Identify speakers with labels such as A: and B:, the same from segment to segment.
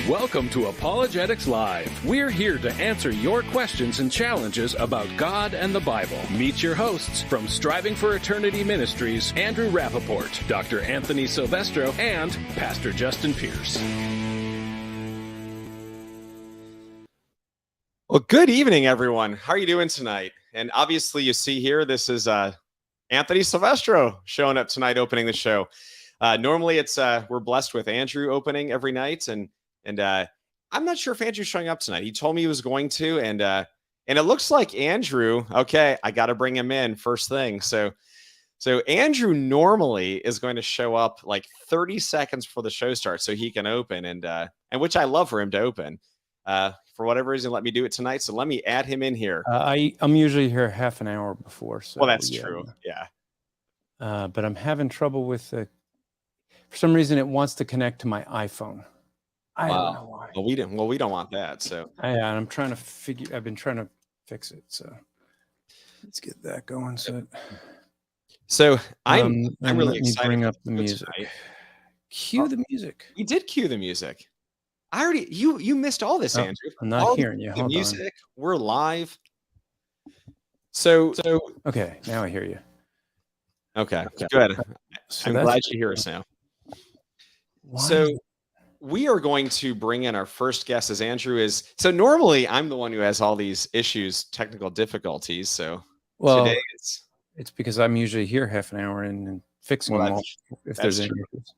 A: Welcome to Apologetics Live. We're here to answer your questions and challenges about God and the Bible. Meet your hosts from Striving for Eternity Ministries, Andrew Rappaport, Dr. Anthony Silvestro, and Pastor Justin Pierce.
B: Well, good evening, everyone. How are you doing tonight? And obviously, you see here, this is Anthony Silvestro showing up tonight, opening the show. Normally, it's we're blessed with Andrew opening every night, and I'm not sure if Andrew's showing up tonight. He told me he was going to, and it looks like Andrew. Okay, I got to bring him in first thing. So Andrew normally is going to show up like 30 seconds before the show starts, so he can open, and which I love for him to open. For whatever reason, let me do it tonight. So let me add him in here.
C: I'm usually here half an hour before. So,
B: well, that's true. Yeah.
C: But I'm having trouble with for some reason it wants to connect to my iPhone. I don't know why.
B: Well, we don't want that. So
C: I'm trying to I've been trying to fix it. So let's get that going. So
B: I'm really excited.
C: Bring up the music. Cue the music.
B: We did cue the music. I already you missed all this, Andrew.
C: I'm not hearing you.
B: Hold music. On. We're live. So
C: okay, now I hear you.
B: Okay. Good. I'm glad you hear us now. Why? So we are going to bring in our first guest, as Andrew is. So normally I'm the one who has all these issues, technical difficulties. So today
C: it's because I'm usually here half an hour and fixing them all if there's any issues.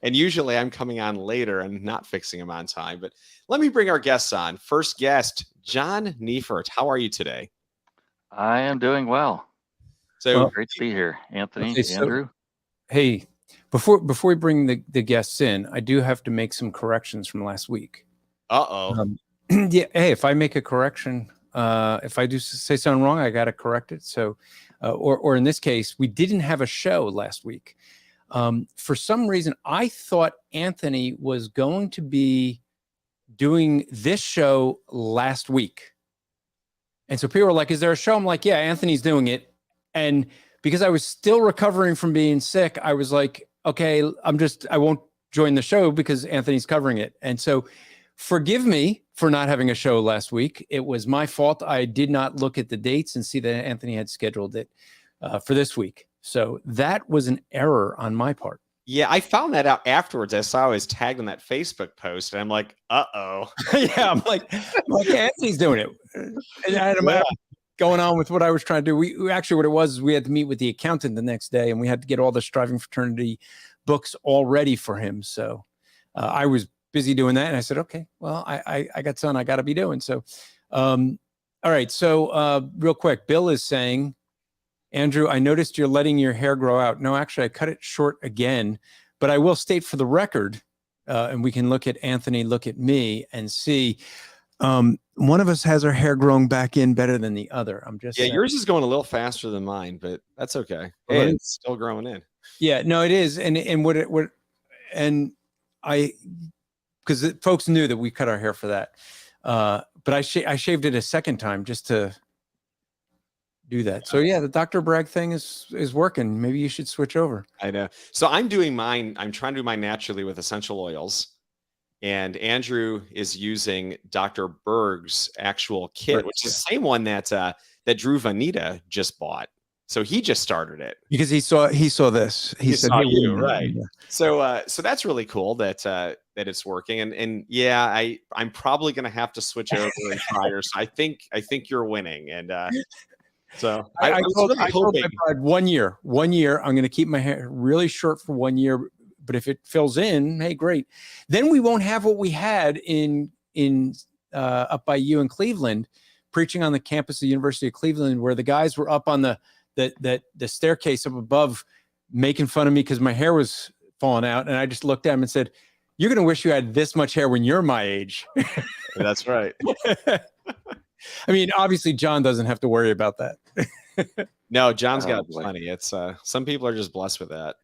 B: And usually I'm coming on later and not fixing them on time. But let me bring our guests on. First guest, Jon Neifert. How are you today?
D: I am doing well.
B: So
D: great to be here, Anthony, Andrew.
C: Hey, before we bring the guests in, I do have to make some corrections from last week. Yeah. Hey, if I make a correction, if I do say something wrong, I got to correct it. So, or in this case, we didn't have a show last week. For some reason, I thought Anthony was going to be doing this show last week. And so people were like, is there a show? I'm like, yeah, Anthony's doing it. And because I was still recovering from being sick, I was like, okay, I won't join the show because Anthony's covering it. And so forgive me for not having a show last week. It was my fault. I did not look at the dates and see that Anthony had scheduled it for this week. So that was an error on my part.
B: Yeah, I found that out afterwards. I saw I was tagged in that Facebook post, and I'm like, uh-oh.
C: Yeah, I'm like Anthony's doing it. And I had going on with what I was trying to do. We actually, what it was is we had to meet with the accountant the next day, and we had to get all the Striving Fraternity books all ready for him. So I was busy doing that, and I said, okay, well, I got something I got to be doing. So, all right. So real quick, Bill is saying, Andrew, I noticed you're letting your hair grow out. No, actually, I cut it short again, but I will state for the record, and we can look at Anthony, look at me, and see. One of us has our hair growing back in better than the other. I'm just saying.
B: Yours is going a little faster than mine, but that's okay. Hey, it's still growing in.
C: Yeah, no, it is, and because folks knew that we cut our hair for that, but I shaved it a second time just to do that. So yeah, the Dr. Bragg thing is working. Maybe you should switch over.
B: I know. So I'm doing mine. I'm trying to do mine naturally with essential oils. And Andrew is using Dr. Berg's actual kit, which is the same one that Drew Vanita just bought. So he just started it
C: because he saw this. He said,
B: saw you, right? So that's really cool that it's working. And yeah, I'm probably going to have to switch over and try yours. I think you're winning. And so
C: I told my bride 1 year. 1 year, I'm going to keep my hair really short for 1 year. But if it fills in, hey, great. Then we won't have what we had in up by you in Cleveland, preaching on the campus of the University of Cleveland, where the guys were up on the staircase up above, making fun of me because my hair was falling out, and I just looked at him and said, "You're going to wish you had this much hair when you're my age."
B: That's right.
C: I mean, obviously, John doesn't have to worry about that.
B: No, John's got plenty. It's some people are just blessed with that.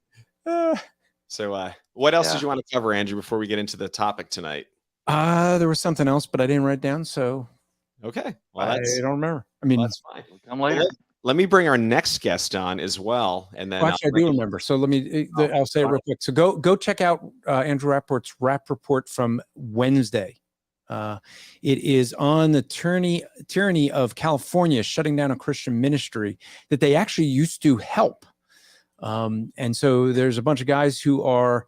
B: So what else did you want to cover, Andrew, before we get into the topic tonight?
C: There was something else, but I didn't write down. So
B: okay,
C: well, I don't remember. I mean,
B: that's fine.
D: Come later.
B: let me bring our next guest on as well, and then
C: actually, I do remember. So let me. I'll say it real quick. So go check out Andrew Rappaport's Rap Report from Wednesday. It is on the tyranny of California shutting down a Christian ministry that they actually used to help. And so there's a bunch of guys who are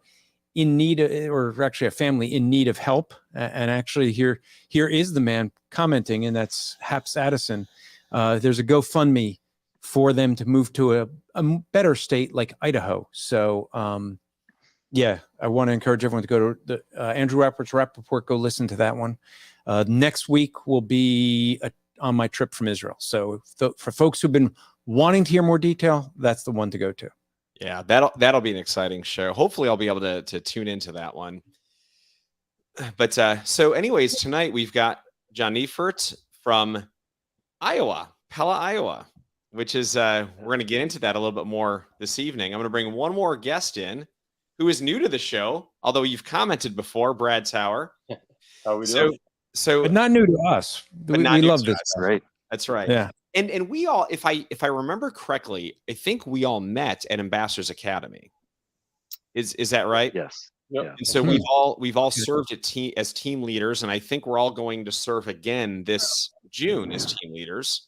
C: in need of, or actually a family in need of help. And actually here is the man commenting, and that's Haps Addison. There's a GoFundMe for them to move to a better state like Idaho. So, yeah, I want to encourage everyone to go to the Andrew Rappaport's Rap Report. Go listen to that one. Next week will be on my trip from Israel. So for folks who've been wanting to hear more detail, that's the one to go to.
B: Yeah, that'll be an exciting show. Hopefully I'll be able to tune into that one. But so anyways, tonight we've got Jon Neifert from Iowa, Pella, Iowa, which is we're going to get into that a little bit more this evening. I'm going to bring one more guest in who is new to the show, although you've commented before, Brad Tower.
E: How we doing?
B: So
C: but not new to us. We love this.
D: Right.
B: That's right.
C: Yeah.
B: And we all, if I remember correctly, I think we all met at Ambassadors Academy. Is that right?
D: Yes.
E: Yep.
D: Yeah.
B: And so we've all served as team leaders, and I think we're all going to serve again this June as team leaders.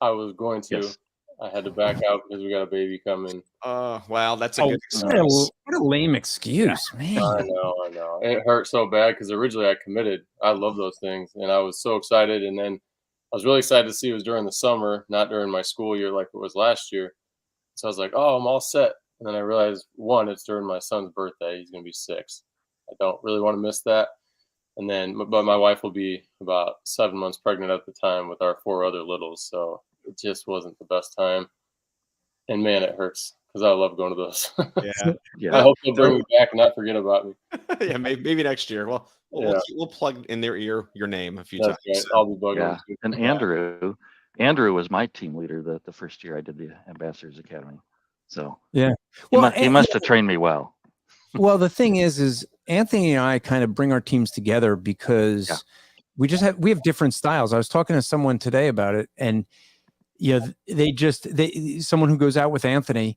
E: I was going to. Yes. I had to back out because we got a baby coming.
B: Well, that's a good excuse.
C: What a lame excuse, man.
E: I know. It hurt so bad because originally I committed. I love those things, and I was so excited. And then I was really excited to see it was during the summer, not during my school year like it was last year. So I was like, oh, I'm all set. And then I realized, one, it's during my son's birthday. He's going to be 6. I don't really want to miss that. And then, but my wife will be about 7 months pregnant at the time with our 4 other littles. So it just wasn't the best time. And man, it hurts because I love going to those.
B: Yeah.
E: I hope they'll bring me back and not forget about me.
B: Yeah, maybe next year. Well, we'll plug in their ear your name a few times.
E: Right. So. I'll be bugging.
D: Yeah. And Andrew was my team leader the first year I did the Ambassadors Academy. So
C: yeah,
D: he must have trained me well.
C: Well, the thing is Anthony and I kind of bring our teams together because we have different styles. I was talking to someone today about it, and someone who goes out with Anthony,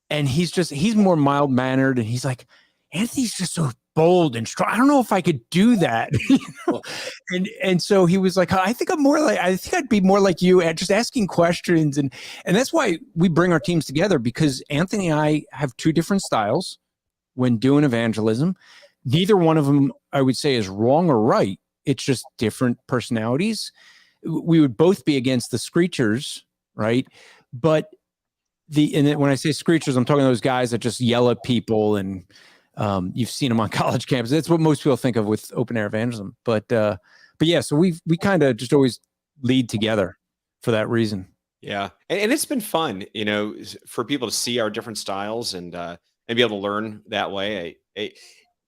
C: and he's more mild mannered, and he's like, Anthony's just so bold and strong. I don't know if I could do that. And so he was like, I think I'd be more like you at just asking questions. And that's why we bring our teams together, because Anthony and I have 2 different styles when doing evangelism. Neither one of them, I would say, is wrong or right. It's just different personalities. We would both be against the screechers, right? But when I say screechers, I'm talking those guys that just yell at people, and you've seen them on college campuses. That's what most people think of with open air evangelism. But yeah, so we kind of just always lead together for that reason.
B: Yeah, and it's been fun, for people to see our different styles and be able to learn that way.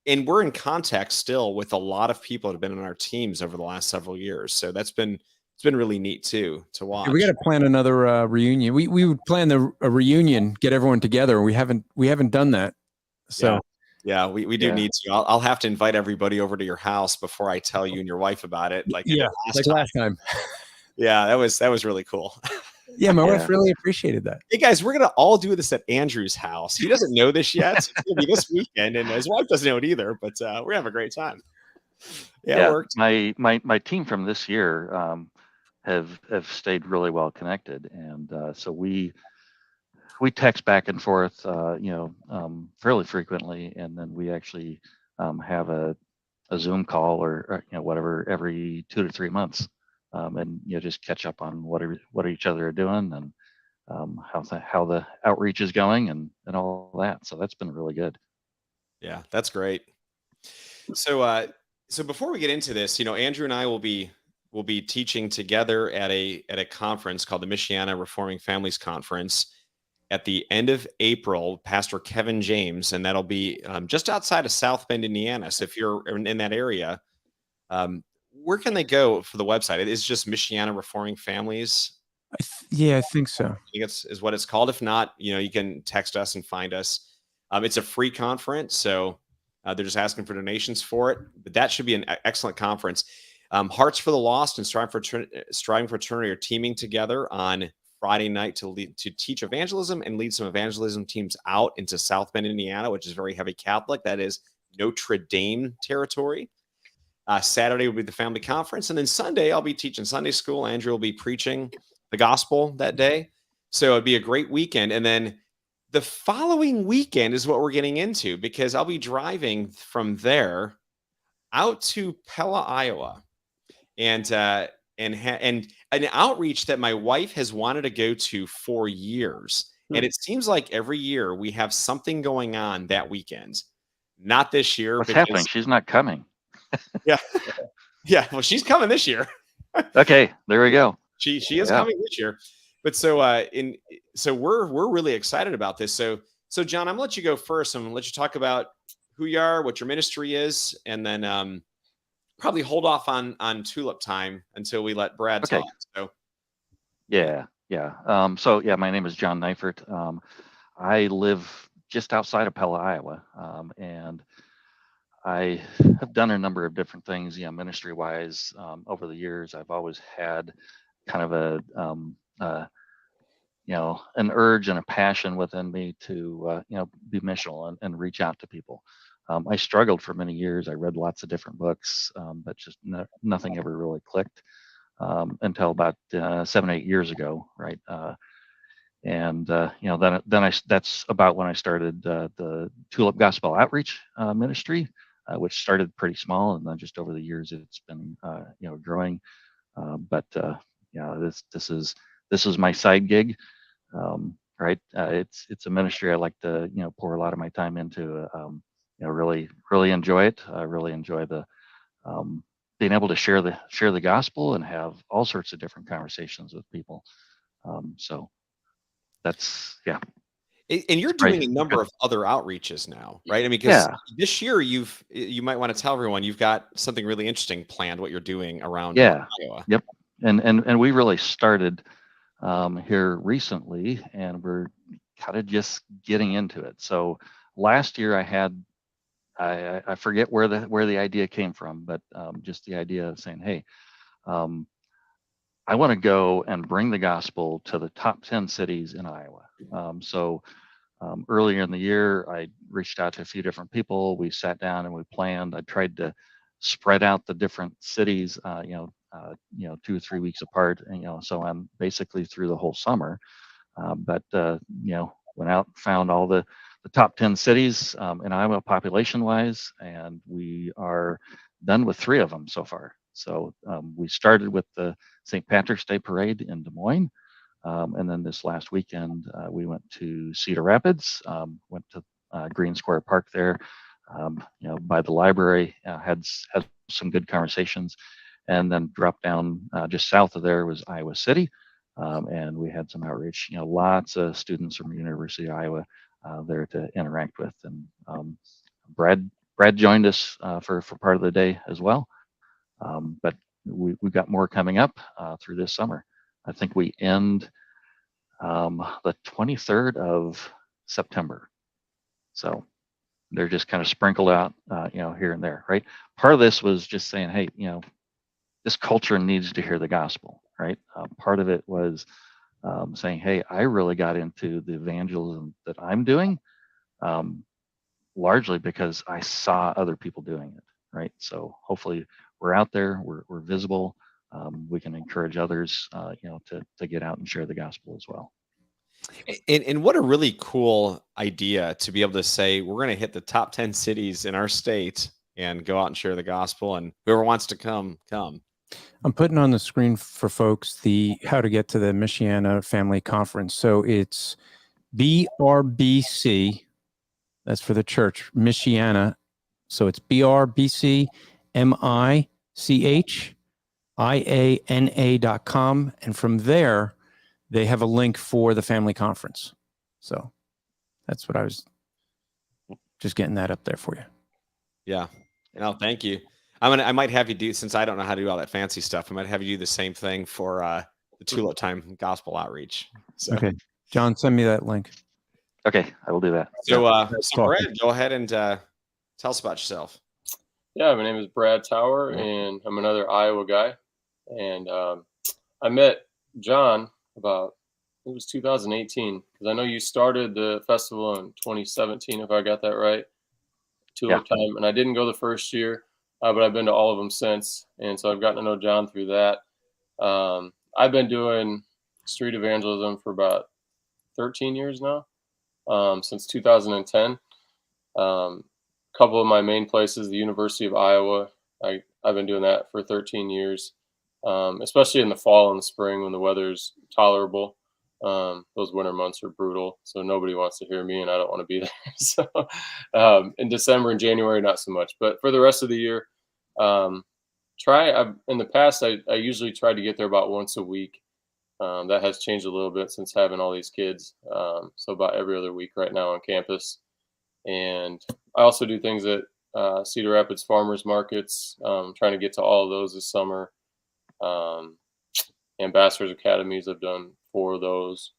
B: And we're in contact still with a lot of people that have been on our teams over the last several years. So it's been really neat too to watch.
C: Yeah, we got to plan another reunion. We would plan a reunion, get everyone together. We haven't done that. So
B: yeah, we do need to. I'll have to invite everybody over to your house before I tell you and your wife about it.
C: Last time.
B: Yeah, that was really cool.
C: Yeah, my wife really appreciated that.
B: Hey guys, we're gonna all do this at Andrew's house. He doesn't know this yet. It's gonna be this weekend, and his wife doesn't know it either. But we're gonna have a great time. Yeah, it worked.
D: My team from this year have stayed really well connected, and so we text back and forth, fairly frequently, and then we actually have a Zoom call or whatever every 2 to 3 months. And just catch up on what each other are doing, and how the outreach is going, and all that. So that's been really good.
B: Yeah, that's great. So before we get into this, Andrew and I will be teaching together at a conference called the Michiana Reforming Families Conference at the end of April. Pastor Kevin James, and that'll be just outside of South Bend, Indiana. So if you're in that area, where can they go for the website? It is just Michiana Reforming Families.
C: I think so.
B: I think is what it's called. If not, you can text us and find us. It's a free conference, so they're just asking for donations for it. But that should be an excellent conference. Hearts for the Lost and Striving for Eternity are teaming together on Friday night to teach evangelism and lead some evangelism teams out into South Bend, Indiana, which is very heavy Catholic. That is Notre Dame territory. Saturday will be the family conference. And then Sunday, I'll be teaching Sunday school. Andrew will be preaching the gospel that day. So it'd be a great weekend. And then the following weekend is what we're getting into, because I'll be driving from there out to Pella, Iowa, and an outreach that my wife has wanted to go to for years. And it seems like every year we have something going on that weekend. Not this year.
D: What's happening? She's not coming.
B: Yeah. Yeah. Well, she's coming this year.
D: Okay. There we go.
B: She is coming this year. But so we're really excited about this. So John, I'm gonna let you go first. I'm gonna let you talk about who you are, what your ministry is, and then probably hold off on Tulip Time until we let Brad talk. So
D: yeah. My name is Jon Neifert. I live just outside of Pella, Iowa, and I have done a number of different things, ministry-wise. Over the years, I've always had kind of an urge and a passion within me to, be missional and reach out to people. I struggled for many years. I read lots of different books, but just nothing ever really clicked until about 7-8 years ago, right? That's about when I started the Tulip Gospel Outreach ministry, which started pretty small, and then just over the years it's been growing. This is my side gig, right? It's a ministry I like to pour a lot of my time into. Really enjoy it. I really enjoy the being able to share the gospel and have all sorts of different conversations with people. So that's
B: And you're doing a number of other outreaches now, right? I mean, because this year you might want to tell everyone you've got something really interesting planned, what you're doing around Iowa.
D: Yep. And we really started here recently, and we're kind of just getting into it. So last year I forget where the idea came from, but just the idea of saying, hey, I want to go and bring the gospel to the top 10 cities in Iowa. Earlier in the year, I reached out to a few different people. We sat down and we planned. I tried to spread out the different cities, 2 or 3 weeks apart, and so on, basically through the whole summer. Went out, found all the top 10 cities in Iowa population-wise, and we are done with 3 of them so far. So we started with the St. Patrick's Day Parade in Des Moines. And then this last weekend, we went to Cedar Rapids, went to Green Square Park there, by the library, had some good conversations, and then dropped down just south of there was Iowa City. And we had some outreach, lots of students from the University of Iowa there to interact with. And Brad joined us for part of the day as well. But we've got more coming up through this summer. I think we end the 23rd of September. So they're just kind of sprinkled out, here and there, right? Part of this was just saying, hey, this culture needs to hear the gospel, right? Part of it was saying, hey, I really got into the evangelism that I'm doing, largely because I saw other people doing it, right? So hopefully we're out there, we're visible. We can encourage others, to get out and share the gospel as well.
B: And what a really cool idea to be able to say, we're going to hit the top 10 cities in our state and go out and share the gospel, and whoever wants to come.
C: I'm putting on the screen for folks how to get to the Michiana Family Conference. So it's BRBC, that's for the church, Michiana. So it's BRBCMICHIANA.com. And from there, they have a link for the family conference. So that's what I was just getting that up there for you.
B: Yeah. No, thank you. I might have you do, since I don't know how to do all that fancy stuff, I might have you do the same thing for the Tulip Time Gospel Outreach. So. Okay.
C: John, send me that link.
D: Okay, I will do that.
B: So, Brad, go ahead and tell us about yourself.
E: Yeah, my name is Brad Tower, and I'm another Iowa guy. And I met John about it was 2018, because I know you started the festival in 2017, if I got that right. Tulip Time, and I didn't go the first year, but I've been to all of them since, and so I've gotten to know Jon through that. I've been doing street evangelism for about 13 years now, since 2010. Couple of my main places, the University of Iowa, I've been doing that for 13 years, especially in the fall and the spring when the weather's tolerable. Those winter months are brutal, so nobody wants to hear me, and I don't want to be there. So in December and January, not so much. But for the rest of the year, in the past, I usually try to get there about once a week. That has changed a little bit since having all these kids. So about every other week right now on campus. And I also do things at Cedar Rapids farmers markets, trying to get to all of those this summer. Ambassadors Academies, I've done 4 of those.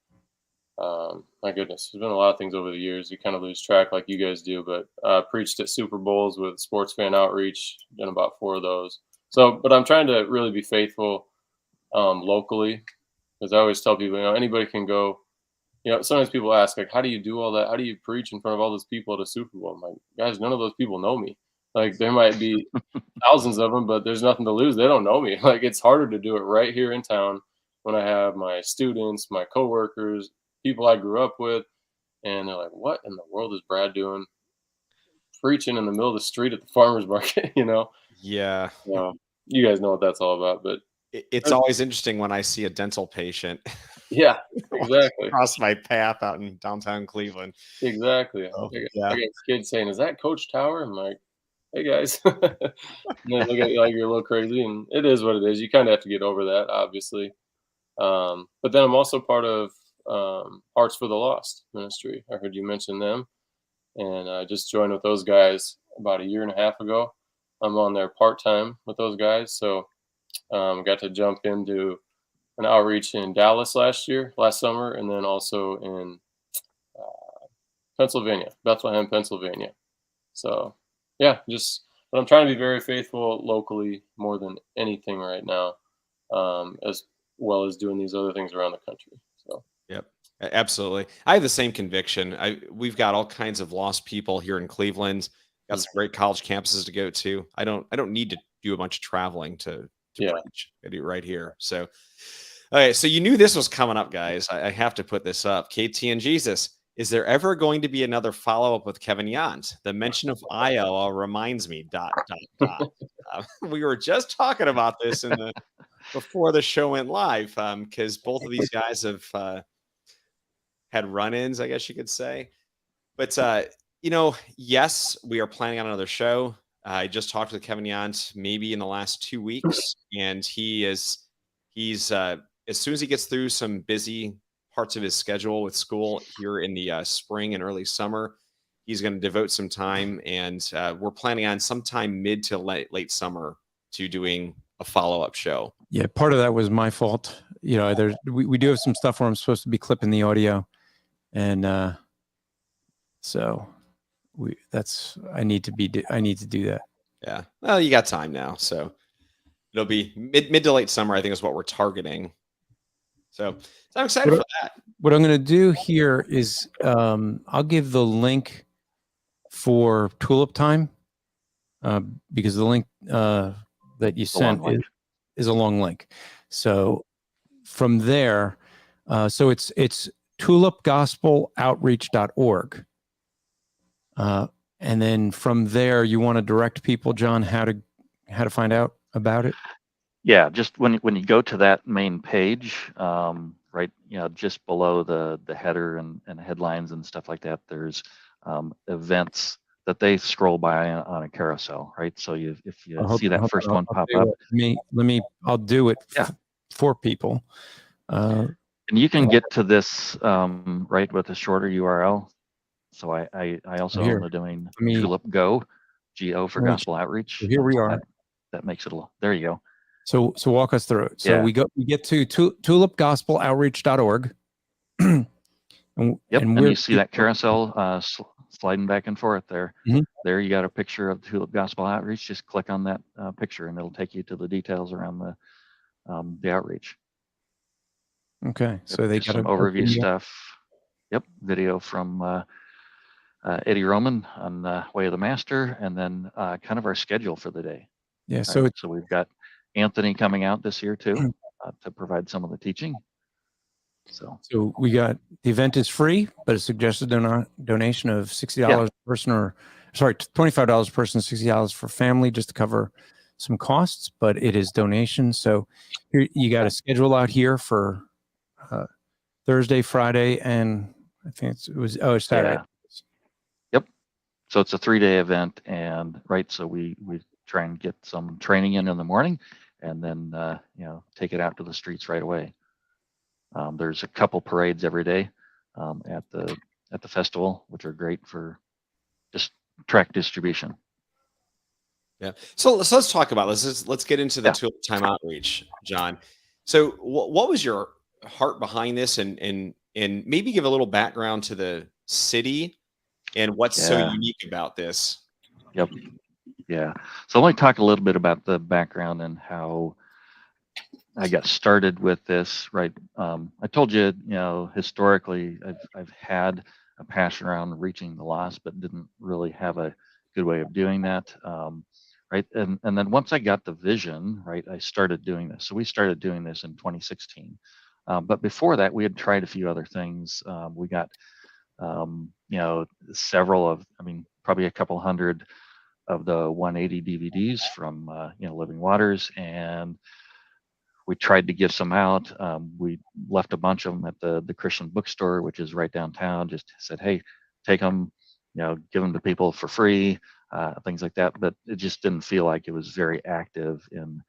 E: My goodness, there's been a lot of things over the years. You kind of lose track like you guys do, but preached at Super Bowls with Sports Fan Outreach, done about 4 of those. So, but I'm trying to really be faithful locally, because I always tell people, anybody can go. Sometimes people ask, like, how do you do all that? How do you preach in front of all those people at a Super Bowl? I'm like, guys, none of those people know me. Like, there might be thousands of them, but there's nothing to lose. They don't know me. Like, it's harder to do it right here in town when I have my students, my coworkers, people I grew up with, and they're like, what in the world is Brad doing preaching in the middle of the street at the farmer's market?
B: Yeah.
E: You guys know what that's all about, but
B: it's always interesting when I see a dental patient.
E: Yeah, exactly.
B: Across my path out in downtown Cleveland.
E: Exactly. I got kids saying, "Is that Coach Tower?" I'm like, "Hey guys," and they look at you like you're a little crazy, and it is what it is. You kind of have to get over that, obviously. But then I'm also part of Hearts for the Lost ministry. I heard you mention them, and I just joined with those guys about a year and a half ago. I'm on there part-time with those guys, so got to jump into an outreach in Dallas last summer, and then also in Pennsylvania, Bethlehem, Pennsylvania. So but I'm trying to be very faithful locally more than anything right now, as well as doing these other things around the country. So.
B: Yep, absolutely. I have the same conviction. We've got all kinds of lost people here in Cleveland. Got some great college campuses to go to. I don't need to do a bunch of traveling to preach. I do it right here. So, okay. So you knew this was coming up, guys. I have to put this up. KT and Jesus. Is there ever going to be another follow-up with Kevin Yount? The mention of Iowa reminds me, ... We were just talking about this before the show went live, because both of these guys have had run-ins, I guess you could say. But, yes, we are planning on another show. I just talked with Kevin Yount maybe in the last 2 weeks, and he's as soon as he gets through some busy parts of his schedule with school here in the spring and early summer, he's going to devote some time, and we're planning on sometime mid to late summer to doing a follow-up show.
C: Yeah, part of that was my fault. We do have some stuff where I'm supposed to be clipping the audio, and so I need to do that.
B: Yeah, well, you got time now, so it'll be mid to late summer, I think, is what we're targeting. So I'm excited for that.
C: What I'm going to do here is I'll give the link for Tulip Time, because the link that you sent is a long link. So from there, so it's tulipgospeloutreach.org. And then from there, you want to direct people, Jon, how to find out about it?
D: Yeah, just when you go to that main page, right, just below the header and headlines and stuff like that, there's events that they scroll by on a carousel, right? So if you see that first one pop up,
C: I'll do it for people.
D: And you can get to this right with a shorter URL. So I also own the domain Tulip Go for Gospel Outreach.
C: So here we are.
D: That makes it there you go.
C: So walk us through it. So we get to tulipgospeloutreach.org. and
D: you see that carousel sliding back and forth there.
C: Mm-hmm.
D: There you got a picture of Tulip Gospel Outreach. Just click on that picture and it'll take you to the details around the outreach.
C: Okay, so they got
D: some overview stuff. Yep, video from Eddie Roman on Way of the Master, and then kind of our schedule for the day.
C: Yeah, so
D: right? So we've got Anthony coming out this year too to provide some of the teaching. So
C: we got the event is free, but a suggested donation of $60 per person, or sorry, $25 per person, $60 for family, just to cover some costs. But it is donation. So here you got a schedule out here for Thursday, Friday, and I think it's Saturday.
D: Yeah. Yep. So it's a 3-day event, and so we try and get some training in the morning, and then take it out to the streets right away. There's a couple parades every day at the festival, which are great for just tract distribution.
B: Yeah. So let's talk about let's get into the Tulip Time Outreach, Jon. So what was your heart behind this, and maybe give a little background to the city and what's so unique about this?
D: Yep. Yeah. So let me talk a little bit about the background and how I got started with this. Right. I told you, historically, I've had a passion around reaching the lost, but didn't really have a good way of doing that. Right. And then once I got the vision, right, I started doing this. So we started doing this in 2016. But before that, we had tried a few other things. We got, several of, probably a couple hundred of the 180 DVDs from, Living Waters, and we tried to give some out. We left a bunch of them at the Christian bookstore, which is right downtown. Just said, hey, take them, give them to people for free, things like that. But it just didn't feel like it was very active in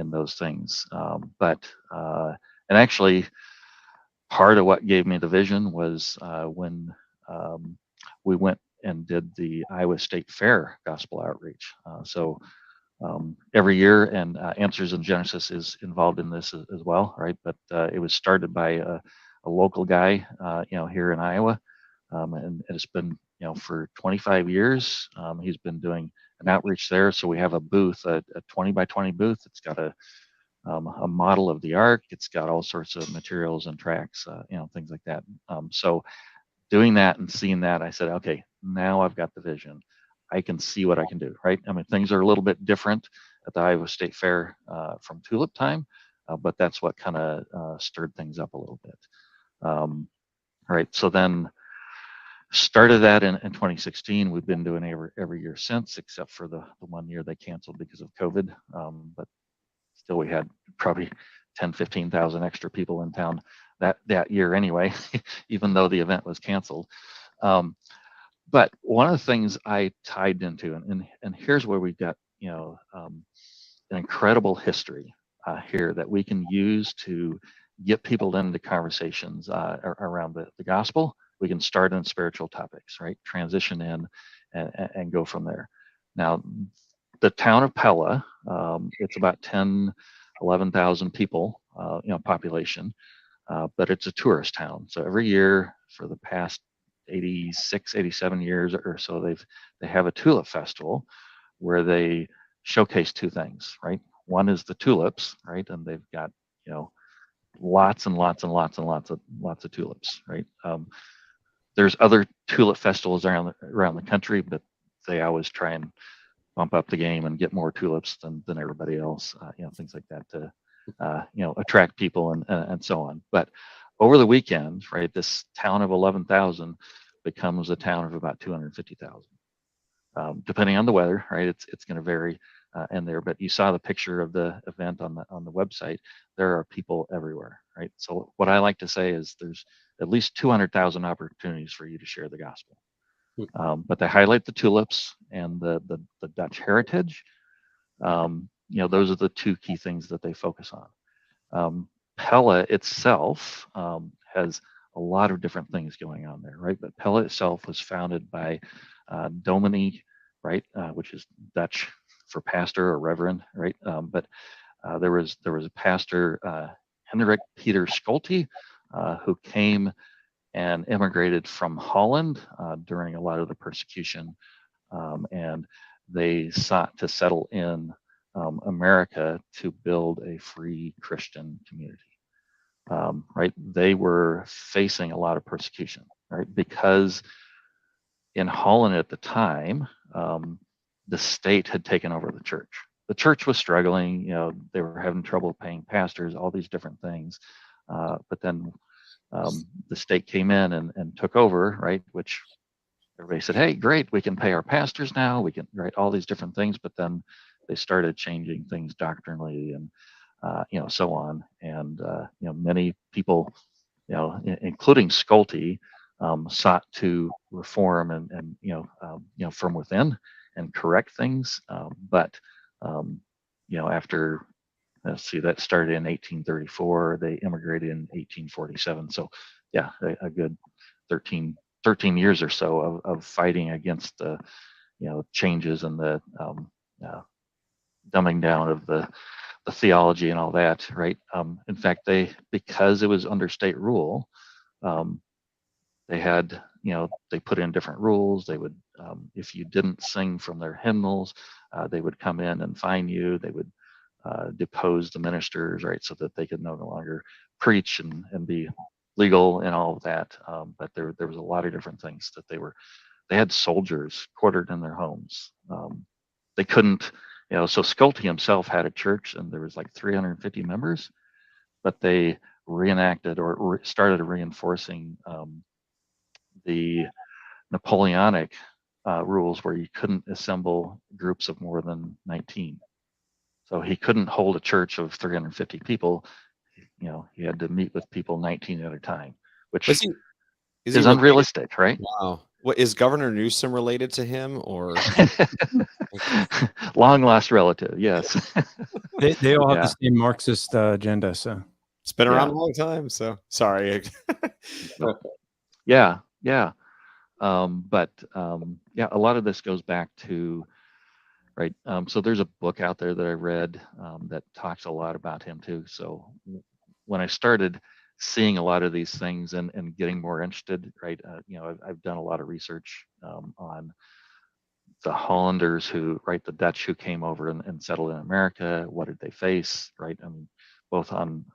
D: those things. And actually, part of what gave me the vision was when we went and did the Iowa State Fair Gospel Outreach. Every year, and Answers in Genesis is involved in this as well, right? But it was started by a local guy, here in Iowa, and it's been, for 25 years. He's been doing an outreach there. So we have a booth, a 20 by 20 booth. It's got a model of the ark. It's got all sorts of materials and tracks, things like that. So doing that and seeing that, I said, okay, now I've got the vision. I can see what I can do, right? Things are a little bit different at the Iowa State Fair from Tulip Time, but that's what kind of stirred things up a little bit. Right. So then started that in 2016. We've been doing every year since, except for the 1 year they canceled because of COVID. But still, we had probably 10, 15,000 extra people in town that year anyway, even though the event was canceled. But one of the things I tied into, and here's where we've got, an incredible history here that we can use to get people into conversations around the gospel. We can start in spiritual topics, right? Transition in and go from there. Now, the town of Pella, it's about 10, 11,000 people, population, but it's a tourist town. So every year for the past 86, 87 years or so, they have a tulip festival where they showcase two things, right? One is the tulips, right? And they've got, lots and lots and lots and lots of tulips, right? There's other tulip festivals around the country, but they always try and bump up the game and get more tulips than everybody else, things like that to, attract people and so on. But over the weekend, right, this town of 11,000 becomes a town of about 250,000. Depending on the weather, right? It's going to vary in there. But you saw the picture of the event on the website. There are people everywhere, right? So what I like to say is there's at least 200,000 opportunities for you to share the gospel. But they highlight the tulips and the Dutch heritage. Those are the two key things that they focus on. Pella itself has a lot of different things going on there, right? But Pella itself was founded by Dominee, right, which is Dutch for pastor or reverend, right? But there was a pastor, Hendrik Peter Schulte, who came and immigrated from Holland during a lot of the persecution, and they sought to settle in America to build a free Christian community. right? They were facing a lot of persecution, right? Because in Holland at the time, the state had taken over the church. The church was struggling, they were having trouble paying pastors, all these different things. But then the state came in and took over, right? Which everybody said, hey, great, we can pay our pastors now, we can write all these different things. But then they started changing things doctrinally and, so on. And, many people, including Schulte, sought to reform and from within and correct things. But after, let's see, that started in 1834, they immigrated in 1847. So yeah, a good 13 years or so of fighting against the, changes and the dumbing down of the theology and all that, right? In fact, because it was under state rule, they had, they put in different rules. They would, if you didn't sing from their hymnals, they would come in and fine you. They would depose the ministers, right, so that they could no longer preach and be legal and all of that. But there was a lot of different things that they had soldiers quartered in their homes. They couldn't, so Schulte himself had a church and there was like 350 members, but they reenacted or started reinforcing the Napoleonic rules where you couldn't assemble groups of more than 19. So he couldn't hold a church of 350 people. He had to meet with people 19 at a time, which is unrealistic, right?
B: Wow. What is Governor Newsom related to him, or
D: long lost relative? Yes.
C: They all have the same Marxist agenda, so
B: it's been around a long time. So sorry.
D: Yeah. But a lot of this goes back to, right. So there's a book out there that I read that talks a lot about him too. So when I started seeing a lot of these things and getting more interested, right, I've done a lot of research on the Hollanders the Dutch who came over and settled in America. What did they face, right? I mean, both on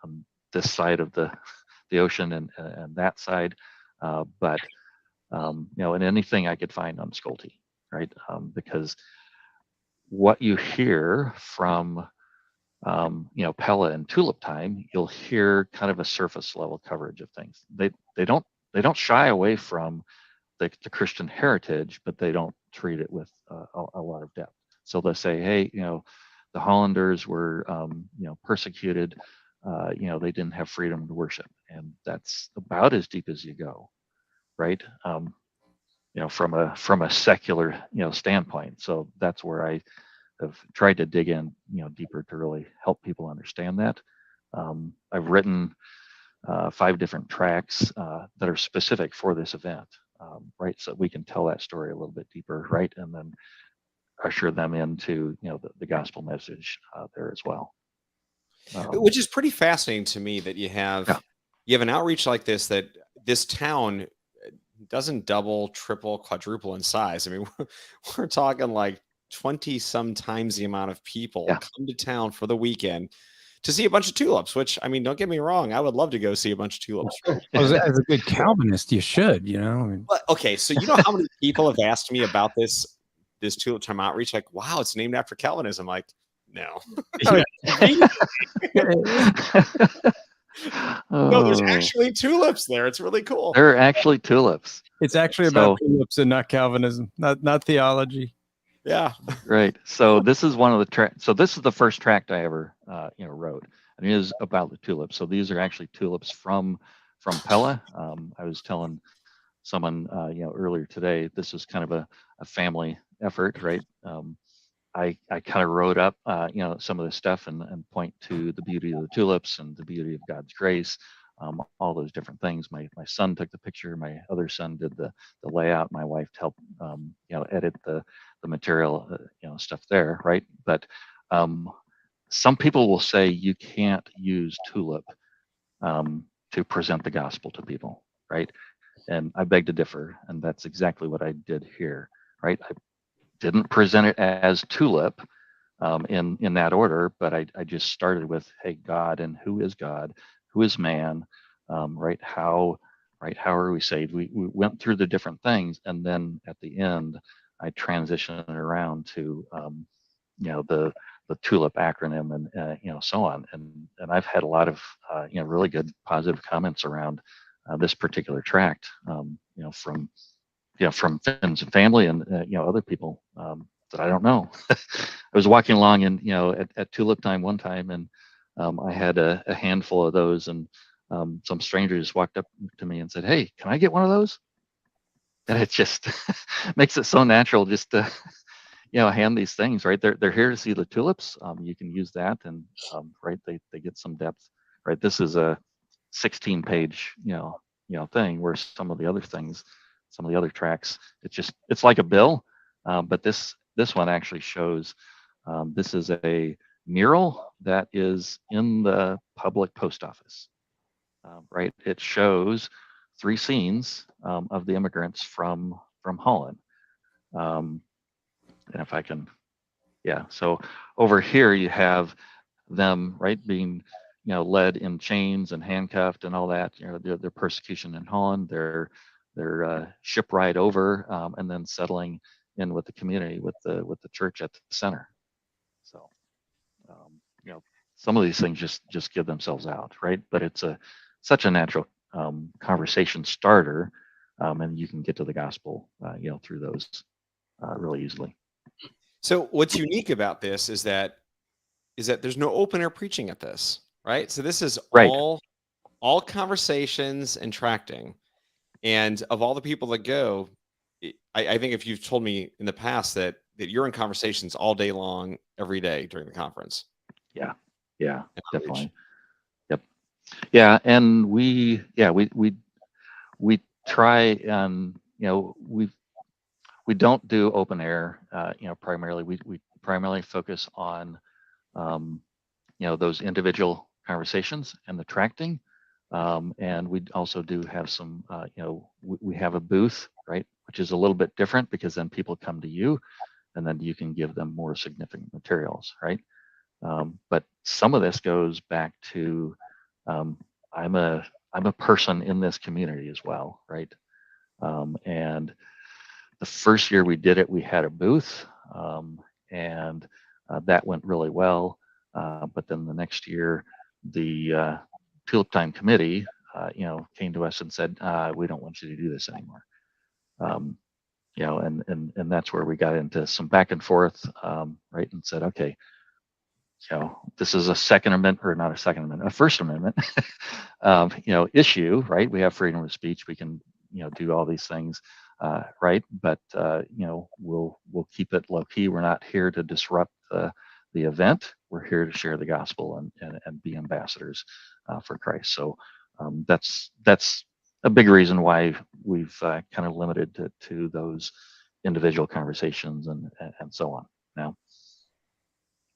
D: this side of the ocean and that side, but and anything I could find on Schulte, right? Because what you hear from Pella and Tulip Time, you'll hear kind of a surface level coverage of things. They don't shy away from the Christian heritage, but they don't treat it with a lot of depth. So they'll say, hey, the Hollanders were persecuted. They didn't have freedom to worship, and that's about as deep as you go, right? From a secular standpoint. So that's where I have tried to dig in deeper to really help people understand that. I've written 5 different tracks that are specific for this event, right? So we can tell that story a little bit deeper, right? And then usher them into the gospel message there as well.
B: Which is pretty fascinating to me that you have an outreach like this, that this town doesn't double, triple, quadruple in size. I mean, we're talking like 20 some times the amount of people come to town for the weekend to see a bunch of tulips, which, I mean, don't get me wrong, I would love to go see a bunch of tulips.
C: As a good Calvinist, you should,
B: But, okay, so you know how many people have asked me about this Tulip Time Outreach? Like, wow, it's named after Calvinism. Like, no. No, there's actually tulips there. It's really cool.
D: There are actually tulips.
C: It's actually about tulips and not Calvinism, not theology.
B: Yeah.
D: Right. So this is one of the So this is the first tract I ever wrote, and it is about the tulips. So these are actually tulips from Pella. I was telling someone earlier today, this is kind of a family effort, right? I kind of wrote up some of this stuff and point to the beauty of the tulips and the beauty of God's grace, all those different things. My son took the picture. My other son did the layout. My wife helped edit the material, stuff there, right? But some people will say you can't use tulip to present the gospel to people, right? And I beg to differ, and that's exactly what I did here, right? I didn't present it as tulip in that order, but I just started with, hey, God, and who is God? who is man, right? How are we saved? We went through the different things, and then at the end, I transitioned around to the Tulip acronym, and so on. And I've had a lot of really good positive comments around this particular tract, from friends and family, and other people that I don't know. I was walking along, and at Tulip Time one time, and I had a handful of those, and some stranger just walked up to me and said, "Hey, can I get one of those?" And it just makes it so natural just to hand these things, right? They're here to see the tulips. You can use that, and right, they get some depth, right? This is a 16-page thing, where some of the other things, some of the other tracks, it's like a bill, but this one actually shows. This is a mural that is in the public post office, right? It shows 3 scenes of the immigrants from Holland. And if I can, so over here you have them, right, being led in chains and handcuffed and all that. Their persecution in Holland, their ship ride over, and then settling in with the community, with the church at the center. So some of these things just give themselves out, right? But it's such a natural conversation starter, and you can get to the gospel through those really easily.
B: So what's unique about this is that there's no open air preaching at this, right? So this is
D: right.
B: all conversations and tracting. And of all the people that go, I think if you've told me in the past that you're in conversations all day long, every day during the conference.
D: Yeah, definitely. Yep. Yeah, and we try, and we don't do open air. Primarily we primarily focus on those individual conversations and the tracting, and we also do have some we have a booth, right, which is a little bit different, because then people come to you, and then you can give them more significant materials, right? But some of this goes back to I'm a person in this community as well, right? And the first year we did it, we had a booth, and that went really well. But then the next year, the Tulip Time committee, came to us and said, "We don't want you to do this anymore." And that's where we got into some back and forth, right? And said, "Okay, this is a Second Amendment, or not a Second Amendment, a First Amendment, issue, right? We have freedom of speech. We can, do all these things, right? But we'll keep it low key. We're not here to disrupt the event. We're here to share the gospel and be ambassadors for Christ." So that's a big reason why we've kind of limited to those individual conversations and so on now.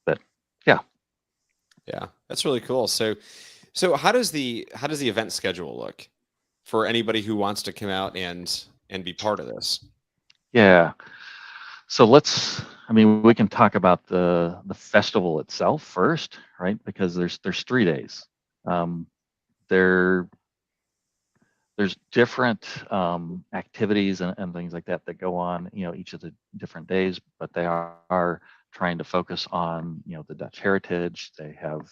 D: But
B: yeah, that's really cool. So how does the event schedule look for anybody who wants to come out and be part of this?
D: Yeah. So we can talk about the festival itself first, right? Because there's 3 days. There's different activities and things like that go on, each of the different days, but they are trying to focus on, the Dutch heritage. They have,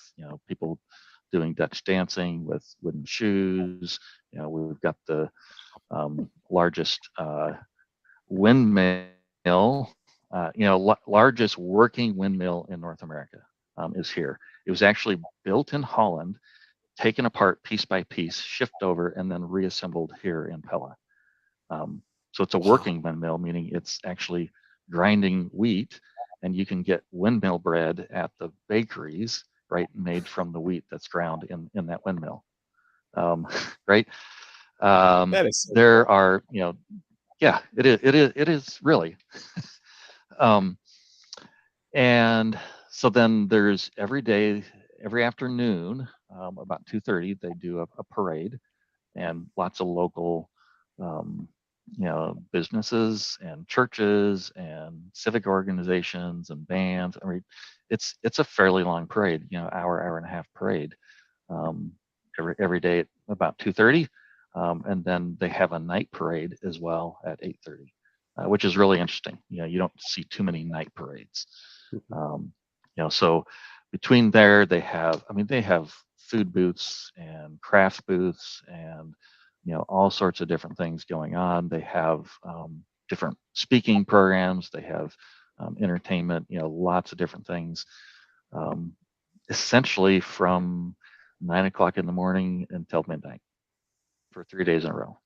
D: people doing Dutch dancing with wooden shoes. We've got the largest windmill, largest working windmill in North America is here. It was actually built in Holland, taken apart piece by piece, shipped over, and then reassembled here in Pella. So it's a working windmill, meaning it's actually grinding wheat, and you can get windmill bread at the bakeries, right, made from the wheat that's ground in that windmill, right?
B: That is so
D: there
B: cool.
D: are, it is really. And so then there's every day, every afternoon, about 2:30, they do a parade, and lots of local, businesses and churches and civic organizations and bands. I mean, it's a fairly long parade, hour and a half parade. every day at about 2:30, and then they have a night parade as well at 8:30, which is really interesting. You don't see too many night parades. So between there, they have food booths and crafts booths and all sorts of different things going on. They have different speaking programs. They have entertainment. Lots of different things. Essentially from 9 o'clock in the morning until midnight for 3 days in a row.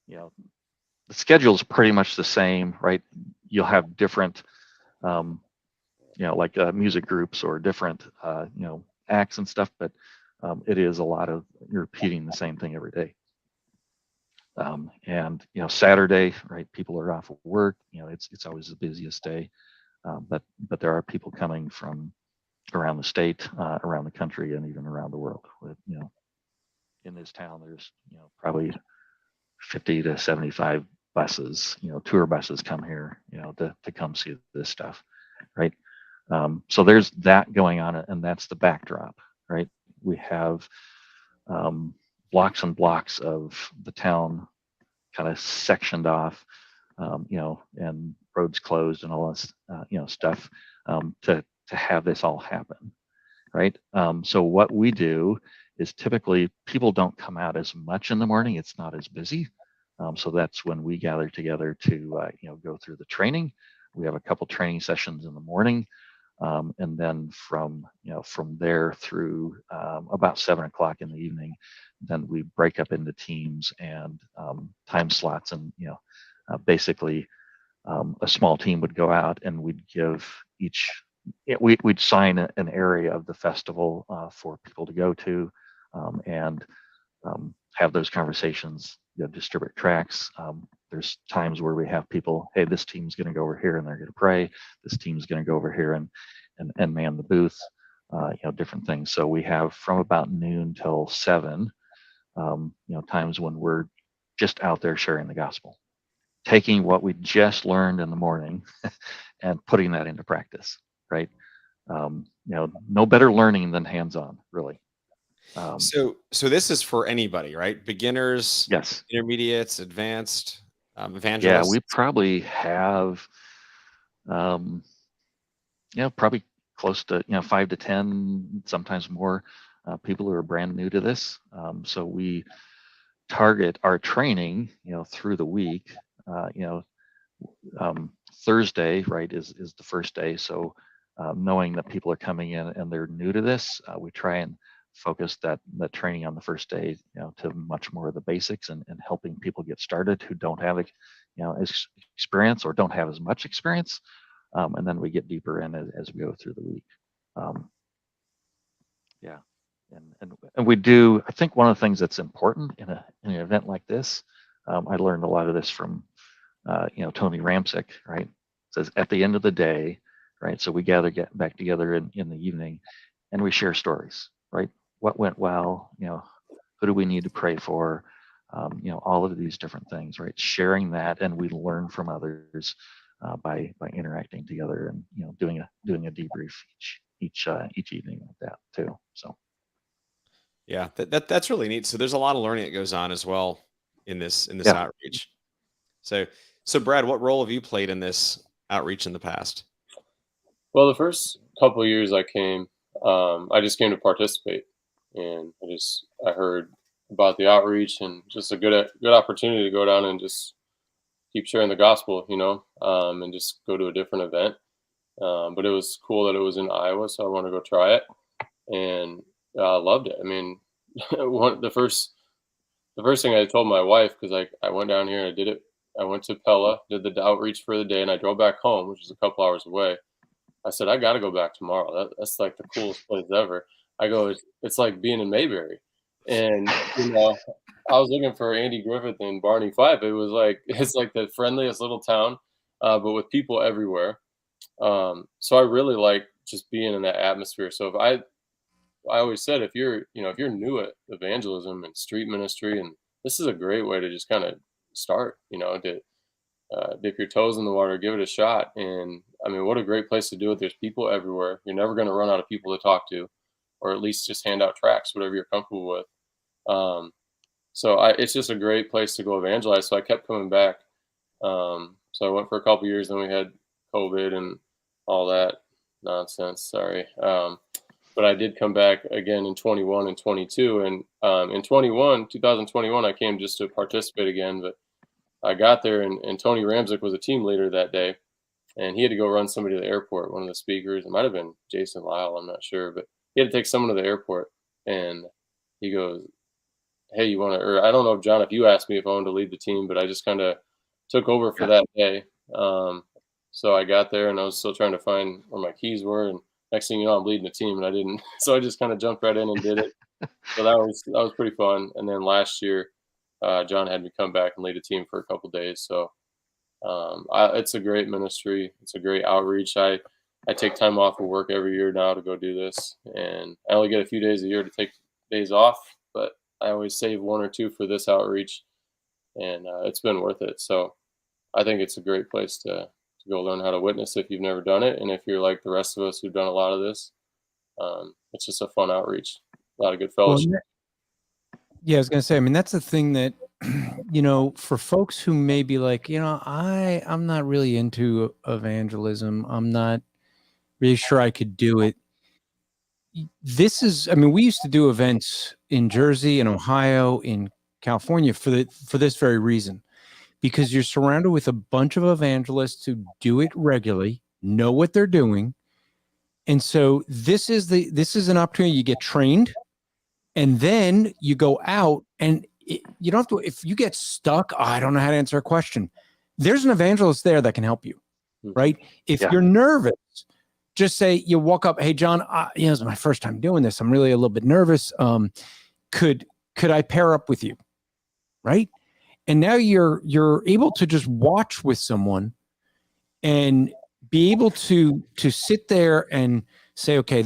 D: The schedule is pretty much the same, right? You'll have different, like music groups or different, acts and stuff, but it is a lot of you're repeating the same thing every day. And Saturday, right? People are off of work. It's always the busiest day, but there are people coming from around the state, around the country, and even around the world. In this town, there's probably 50 to 75 buses, tour buses come here, to come see this stuff, right? So there's that going on, and that's the backdrop, right? We have blocks and blocks of the town kind of sectioned off, and roads closed and all this, stuff, to have this all happen, right? So what we do is typically people don't come out as much in the morning. It's not as busy. So that's when we gather together to, go through the training. We have a couple training sessions in the morning. And then from there through about 7 o'clock in the evening, then we break up into teams and time slots. And, basically a small team would go out and we'd give we'd sign an area of the festival for people to go to, and have those conversations, distribute tracts. There's times where we have people, hey, this team's going to go over here and they're going to pray. This team's going to go over here and man the booth, different things. So we have from about noon till 7, times when we're just out there sharing the gospel, taking what we just learned in the morning and putting that into practice, right? No better learning than hands-on, really.
B: So this is for anybody, right? Beginners,
D: yes,
B: intermediates, advanced, evangelists.
D: Yeah, we probably have, probably close to 5 to 10, sometimes more, people who are brand new to this. So we target our training, through the week. Thursday, right, is the first day. So knowing that people are coming in and they're new to this, we try and focus that training on the first day, to much more of the basics and helping people get started who don't have, experience or don't have as much experience. And then we get deeper in as we go through the week. And we do, I think one of the things that's important in an event like this, I learned a lot of this from, Tony Ramsick, right? It says at the end of the day, right? So we get back together in the evening and we share stories, right? What went well, who do we need to pray for? All of these different things, right? Sharing that, and we learn from others by interacting together and doing a debrief each evening like that too. So
B: yeah, that's really neat. So there's a lot of learning that goes on as well in this outreach. So Brad, what role have you played in this outreach in the past?
E: Well, the first couple of years I came, I just came to participate, and I heard about the outreach and just a good opportunity to go down and just keep sharing the gospel, and just go to a different event. But it was cool that it was in Iowa, so I wanted to go try it, and I loved it. I mean, the first thing I told my wife, because I went down here and I did it. I went to Pella, did the outreach for the day, and I drove back home, which is a couple hours away. I said, I got to go back tomorrow. That's like the coolest place ever. I go, it's like being in Mayberry. And, I was looking for Andy Griffith and Barney Fife. It's like the friendliest little town, but with people everywhere. So I really like just being in that atmosphere. So I always said, if you're new at evangelism and street ministry, and this is a great way to just kind of start, to dip your toes in the water, give it a shot. And I mean, what a great place to do it. There's people everywhere. You're never going to run out of people to talk to. or at least just hand out tracts, whatever you're comfortable with. So it's just a great place to go evangelize. So I kept coming back. So I went for a couple years, then we had COVID and all that nonsense. Sorry. But I did come back again in 21 and 22. And in 2021, I came just to participate again. But I got there, and Tony Ramczyk was a team leader that day. And he had to go run somebody to the airport, one of the speakers. It might have been Jason Lyle, I'm not sure. But he had to take someone to the airport. And he goes, hey, you want to, or I don't know if John, if you asked me if I wanted to lead the team, but I just kind of took over for that day. So I got there and I was still trying to find where my keys were. And next thing you know, I'm leading the team and I didn't. So I just kind of jumped right in and did it. So that was pretty fun. And then last year, John had me come back and lead a team for a couple of days. So it's a great ministry. It's a great outreach. I take time off of work every year now to go do this. And I only get a few days a year to take days off, but I always save 1 or 2 for this outreach, and it's been worth it. So I think it's a great place to go learn how to witness if you've never done it. And if you're like the rest of us who've done a lot of this, it's just a fun outreach, a lot of good fellowship.
C: Well, yeah, I was going to say, I mean, that's the thing that, for folks who may be like, I'm not really into evangelism. I'm not really sure I could do it. This is, I mean, we used to do events in Jersey and Ohio, in California for this very reason, because you're surrounded with a bunch of evangelists who do it regularly, know what they're doing. And so this is an opportunity. You get trained, and then you go out, and you don't have to, if you get stuck, I don't know how to answer a question, there's an evangelist there that can help you, right? If you're nervous, just say, you walk up, hey, John, it's my first time doing this. I'm really a little bit nervous. Could I pair up with you? Right. And now you're able to just watch with someone and be able to sit there and say, okay,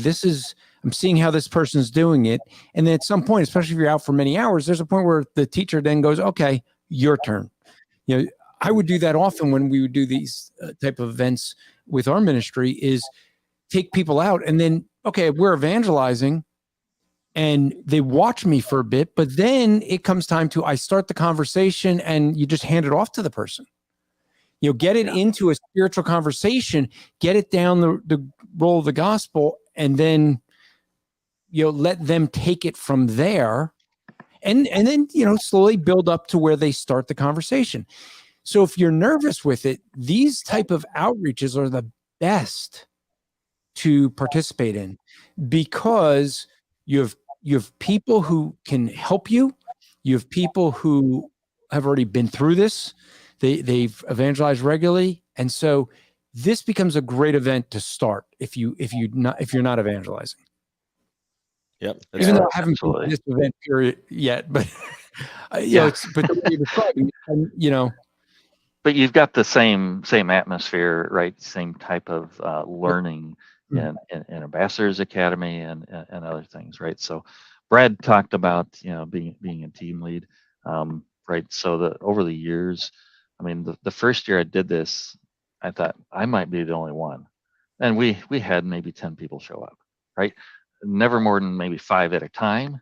C: I'm seeing how this person's doing it. And then at some point, especially if you're out for many hours, there's a point where the teacher then goes, okay, your turn. I would do that often when we would do these type of events with our ministry, is take people out, and then, okay, we're evangelizing and they watch me for a bit, but then it comes time I start the conversation, and you just hand it off to the person. Get it into a spiritual conversation, get it down the roll of the gospel, and then, let them take it from there, and then, slowly build up to where they start the conversation. So if you're nervous with it, these type of outreaches are the best to participate in, because you have people who can help you. You have people who have already been through this. They've evangelized regularly, and so this becomes a great event to start if you're not evangelizing.
B: Yep.
C: Even though I haven't been to this event period yet, but it's but you're describing,
D: But you've got the same atmosphere, right? Same type of learning in Ambassadors Academy and other things, right? So Brad talked about being a team lead, right? So over the years, I mean, the first year I did this, I thought I might be the only one, and we had maybe 10 people show up, right? Never more than maybe 5 at a time,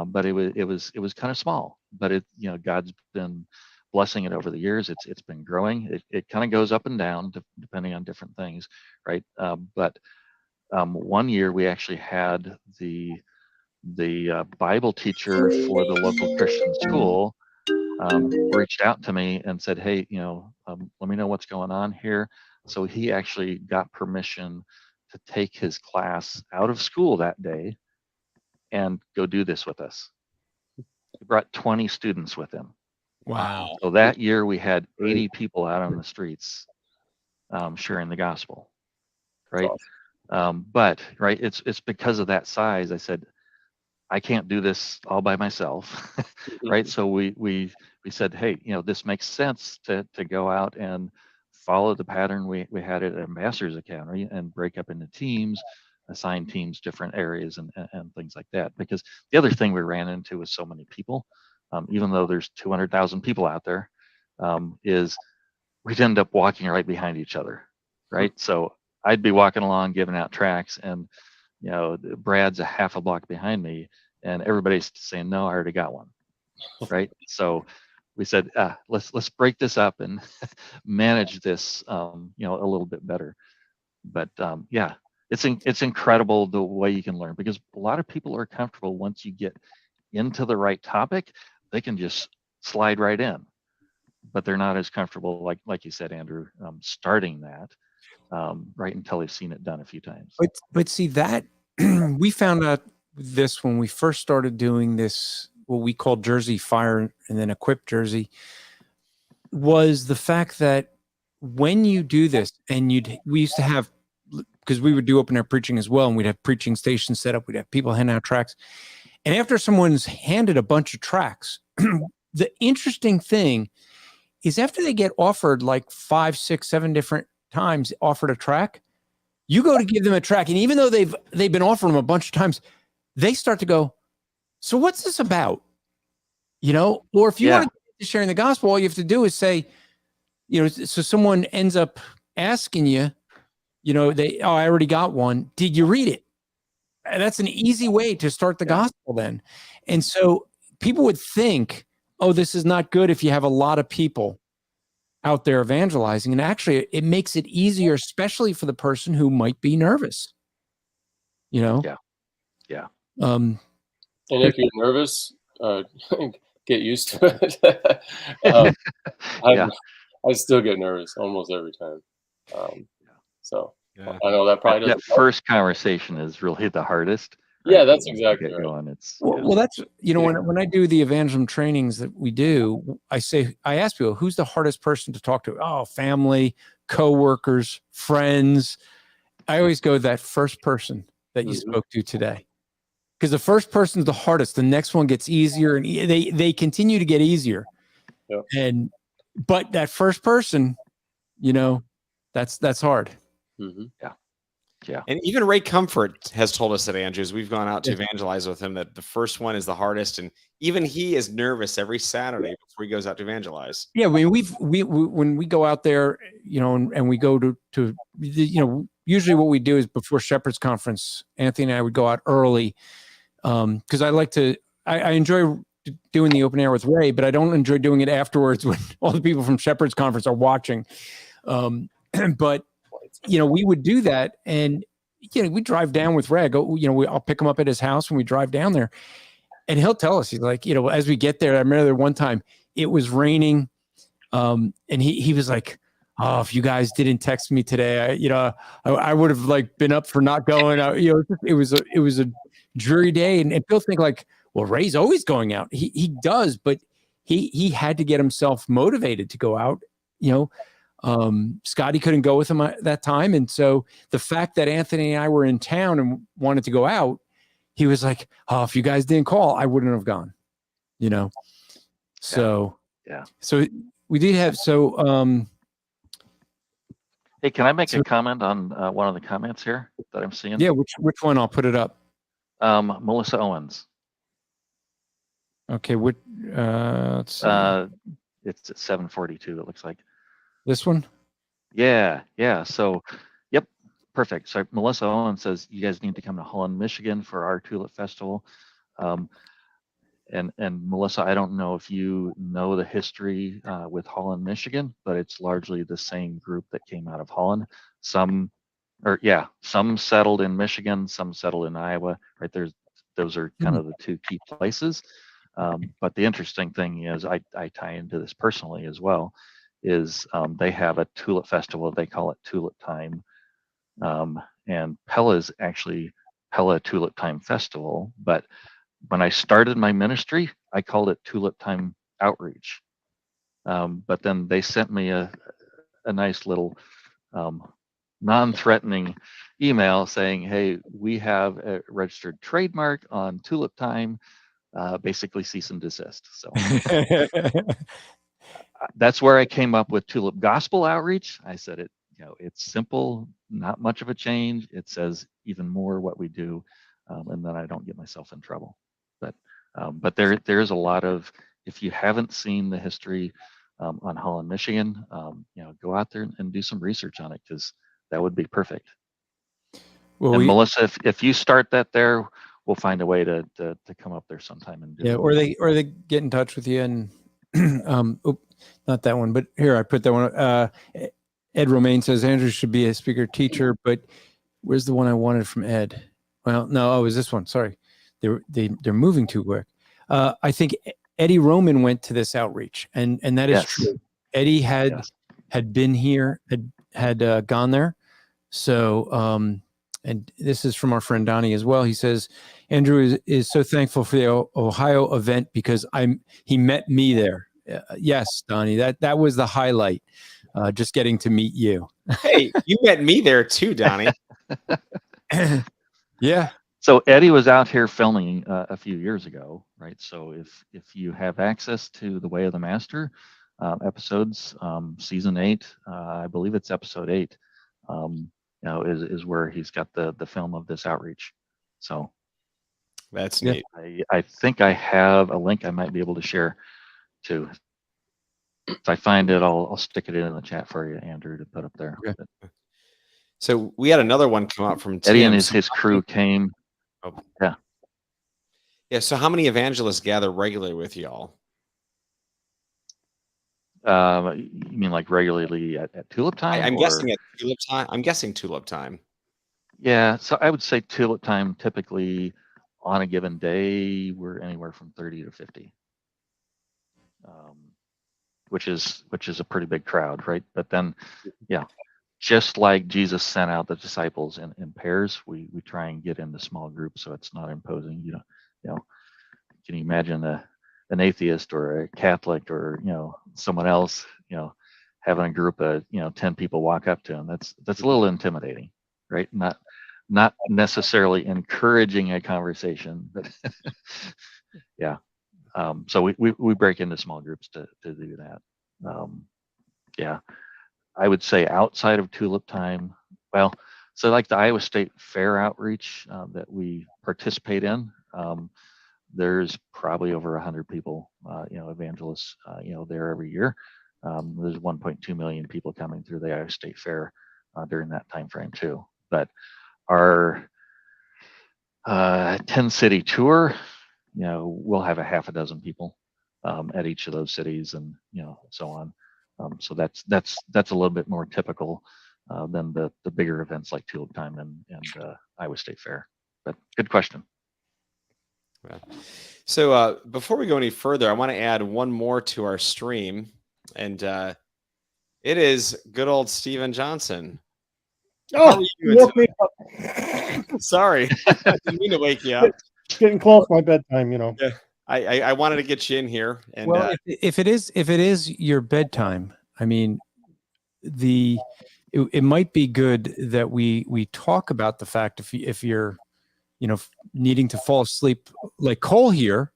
D: but it was kind of small. But God's been blessing it over the years. It's been growing. It kind of goes up and down depending on different things, right? But one year we actually had the Bible teacher for the local Christian school reached out to me and said, hey, let me know what's going on here. So he actually got permission to take his class out of school that day and go do this with us. He brought 20 students with him.
C: Wow.
D: So that year we had 80 people out on the streets sharing the gospel, right? But right, it's because of that size. I said, I can't do this all by myself, right? So we said, hey, this makes sense to go out and follow the pattern we had at Ambassadors Academy and break up into teams, assign teams different areas and things like that. Because the other thing we ran into with so many people, even though there's 200,000 people out there, is we'd end up walking right behind each other, right? So I'd be walking along giving out tracts, and Brad's a half a block behind me, and everybody's saying, no, I already got one, right? So we said, let's break this up and manage this, a little bit better. But yeah, it's incredible the way you can learn, because a lot of people are comfortable once you get into the right topic, they can just slide right in, but they're not as comfortable, like you said, Andrew, starting that right until they've seen it done a few times.
C: But see that we found out this when we first started doing this, what we call Jersey Fire and then Equip Jersey, was the fact that when you do this, and we used to have, because we would do open air preaching as well, and we'd have preaching stations set up, we'd have people handing out tracts, and after someone's handed a bunch of tracts, the interesting thing is after they get offered like 5, 6, 7 different times offered a track, you go to give them a track, and even though they've been offered them a bunch of times, they start to go, so what's this about? Or if you want to get to sharing the gospel, all you have to do is say, so someone ends up asking you, I already got one. Did you read it? And that's an easy way to start the gospel then. And so people would think, oh, this is not good if you have a lot of people out there evangelizing. And actually, it makes it easier, especially for the person who might be nervous.
D: Yeah.
E: And if you're nervous, get used to it. I still get nervous almost every time. So I know that probably doesn't.
D: That first conversation is really the hardest.
E: Right? Yeah, that's exactly right.
D: Going.
C: Well, that's when I do the evangelism trainings that we do, I ask people, who's the hardest person to talk to? Oh, family, coworkers, friends. I always go that first person that you spoke to today, because the first person's the hardest. The next one gets easier, and they continue to get easier. Yep. But that first person, that's hard.
B: Mm-hmm. Yeah. And even Ray Comfort has told us that, Andrew, as we've gone out to evangelize with him, that the first one is the hardest, and even he is nervous every Saturday before he goes out to evangelize.
C: Yeah, when we go out there, and we go to usually what we do is before Shepherd's Conference, Anthony and I would go out early, because I enjoy doing the open air with Ray, but I don't enjoy doing it afterwards when all the people from Shepherd's Conference are watching. But we would do that, and we drive down with Ray. I'll pick him up at his house when we drive down there, and he'll tell us, he's like, as we get there, I remember there one time it was raining, and he was like, oh, if you guys didn't text me today, I would have been up for not going out. It was a dreary day, and people think like, well, Ray's always going out. He does, but he had to get himself motivated to go out. Scotty couldn't go with him at that time. And so the fact that Anthony and I were in town and wanted to go out, he was like, oh, if you guys didn't call, I wouldn't have gone, So, So we did have,
D: hey, can I make a comment on one of the comments here that I'm seeing?
C: Yeah. Which one? I'll put it up.
D: Melissa Owens.
C: Okay. Let's see.
D: It's at 7:42. It looks like.
C: This one?
D: Yeah. So, yep, perfect. So Melissa Owen says, you guys need to come to Holland, Michigan for our Tulip Festival. And Melissa, I don't know if you know the history with Holland, Michigan, but it's largely the same group that came out of Holland. Some settled in Michigan, some settled in Iowa, right? Those are kind of the two key places. But the interesting thing is, I tie into this personally as well, is they have a tulip festival. They call it Tulip Time. And Pella is actually Pella Tulip Time Festival. But when I started my ministry, I called it Tulip Time Outreach. But then they sent me a nice little non-threatening email saying, hey, we have a registered trademark on Tulip Time, basically cease and desist. So that's where I came up with Tulip Gospel Outreach. I said it's simple, not much of a change. It says even more what we do, and then I don't get myself in trouble. But there's a lot of, if you haven't seen the history on Holland, Michigan, go out there and do some research on it, because that would be perfect.
C: Well,
D: and Melissa, if you start that there, we'll find a way to come up there sometime and do
C: yeah, or they get in touch with you and not that one, but here I put that one. Ed Romaine says Andrew should be a speaker teacher, but where's the one I wanted from Ed? Well, no, it was this one. Sorry, they're moving too quick. I think Eddie Roman went to this outreach, and that is true. Eddie had been here, had gone there. So, and this is from our friend Donnie as well. He says, Andrew is so thankful for the Ohio event because he met me there. Yes, Donnie, that was the highlight. Just getting to meet you.
B: Hey, you met me there too, Donnie.
C: Yeah.
D: So Eddie was out here filming a few years ago, right? So if you have access to the Way of the Master episodes, season 8, I believe it's episode 8, is where he's got the film of this outreach. So
B: that's neat.
D: I think I have a link I might be able to share too. If I find it, I'll stick it in the chat for you, Andrew, to put up there.
B: Okay. So we had another one come out from
D: Eddie and his crew came.
B: Oh.
D: Yeah.
B: Yeah. So how many evangelists gather regularly with y'all?
D: You mean like regularly at Tulip Time?
B: I'm guessing at Tulip Time. I'm guessing Tulip Time.
D: Yeah. So I would say Tulip Time typically on a given day, we're anywhere from 30 to 50. Which is a pretty big crowd, right? But then, yeah, just like Jesus sent out the disciples in pairs, we try and get into small groups so it's not imposing. You know, can you imagine an atheist or a Catholic or someone else, having a group of 10 people walk up to him? That's a little intimidating, right? Not necessarily encouraging a conversation, but yeah. So we break into small groups to do that. Yeah, I would say outside of Tulip Time, well, so like the Iowa State Fair outreach that we participate in, there's probably over 100 people, evangelists, there every year. There's 1.2 million people coming through the Iowa State Fair during that time frame too. But our 10-city tour, we'll have a half a dozen people at each of those cities, and so on. So that's a little bit more typical than the bigger events like Tulip Time and Iowa State Fair. But good question.
B: Yeah. So before we go any further, I want to add one more to our stream, and it is good old Steven Johnson.
F: Oh, you woke me up.
B: Sorry, I didn't mean to wake you up.
F: It's getting close to my bedtime,
B: Yeah. I wanted to get you in here, and
C: well, if it is your bedtime, I mean, it might be good that we talk about the fact if you're needing to fall asleep like Cole here,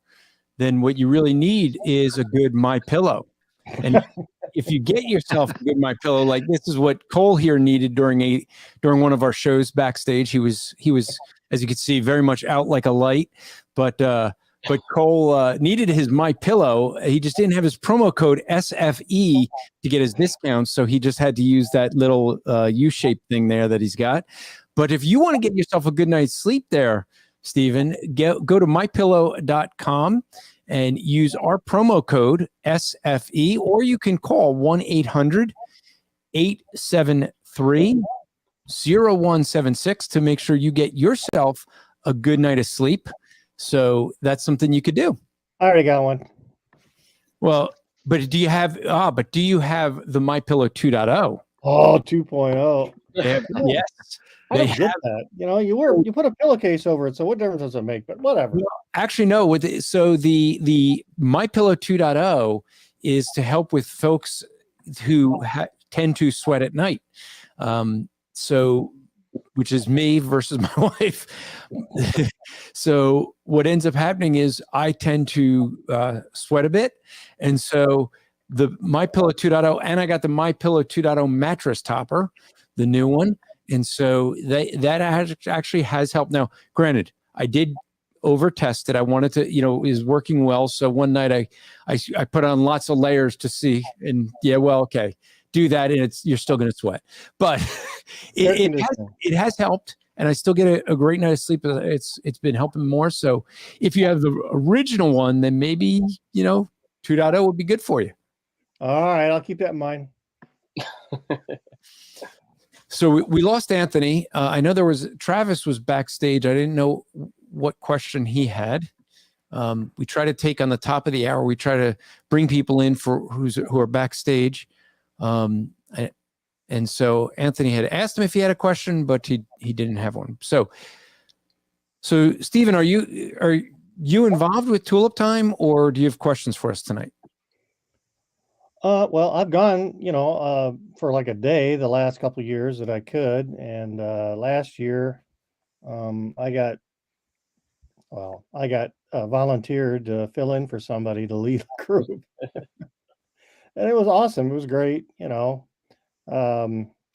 C: then what you really need is a good MyPillow. And if you get yourself a good MyPillow, like this is what Cole here needed during one of our shows backstage. He was, as you can see, very much out like a light, but Cole needed his MyPillow. He just didn't have his promo code SFE to get his discount, so he just had to use that little U-shaped thing there that he's got. But if you want to get yourself a good night's sleep there, Stephen, go to mypillow.com and use our promo code SFE, or you can call 1-800-873-0176 to make sure you get yourself a good night of sleep. So that's something you could do.
F: I already got one.
C: Well, but do you have the MyPillow 2.0?
F: Oh, 2.0.
C: Yes.
F: I don't get that. You put a pillowcase over it, so what difference does it make? But whatever.
C: Well, actually, no. So the MyPillow 2.0 is to help with folks who tend to sweat at night. So, which is me versus my wife. So what ends up happening is I tend to sweat a bit, and so the MyPillow 2.0, and I got the MyPillow 2.0 mattress topper, the new one. And so that actually has helped. Now, granted, I did over test it. I wanted to, is working well. So one night I put on lots of layers to see, and okay, do that, and you're still going to sweat. But it has helped. and I still get a great night of sleep. It's been helping more. So if you have the original one, then maybe 2.0 would be good for you.
F: All right, I'll keep that in mind.
C: So we lost Anthony. I know Travis was backstage. I didn't know what question he had. We try to take on the top of the hour. We try to bring people in who are backstage. And so Anthony had asked him if he had a question, but he didn't have one. So Stephen, are you involved with Tulip Time, or do you have questions for us tonight?
F: Well, I've gone, for like a day the last couple of years that I could, and last year, I got volunteered to fill in for somebody to lead a group, and it was awesome. It was great,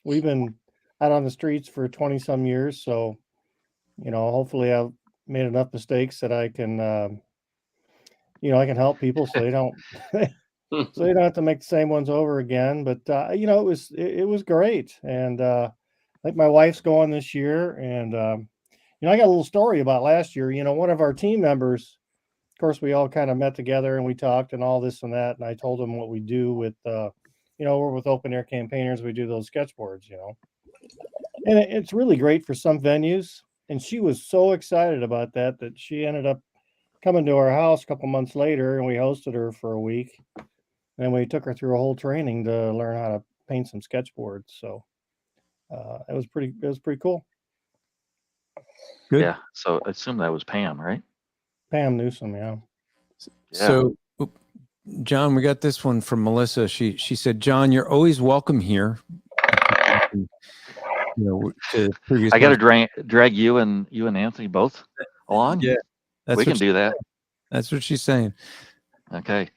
F: We've been out on the streets for 20 some years, so hopefully I've made enough mistakes that I can I can help people so they don't so they don't have to make the same ones over again. But it was great, and I think my wife's going this year, and I got a little story about last year. One of our team members, of course, we all kind of met together and we talked and all this and that, and I told him what we do with we're with open air campaigners. We do those sketchboards, and it's really great for some venues. And she was so excited about that she ended up coming to our house a couple months later, and we hosted her for a week. And we took her through a whole training to learn how to paint some sketchboards. So it was pretty cool.
D: Good. Yeah. So I assume that was Pam, right?
F: Pam Newsom, yeah.
C: So John, we got this one from Melissa. She said, John, you're always welcome here.
D: I got to drag you and Anthony both along.
C: Yeah,
D: we can do that.
C: That's what she's saying.
D: Okay.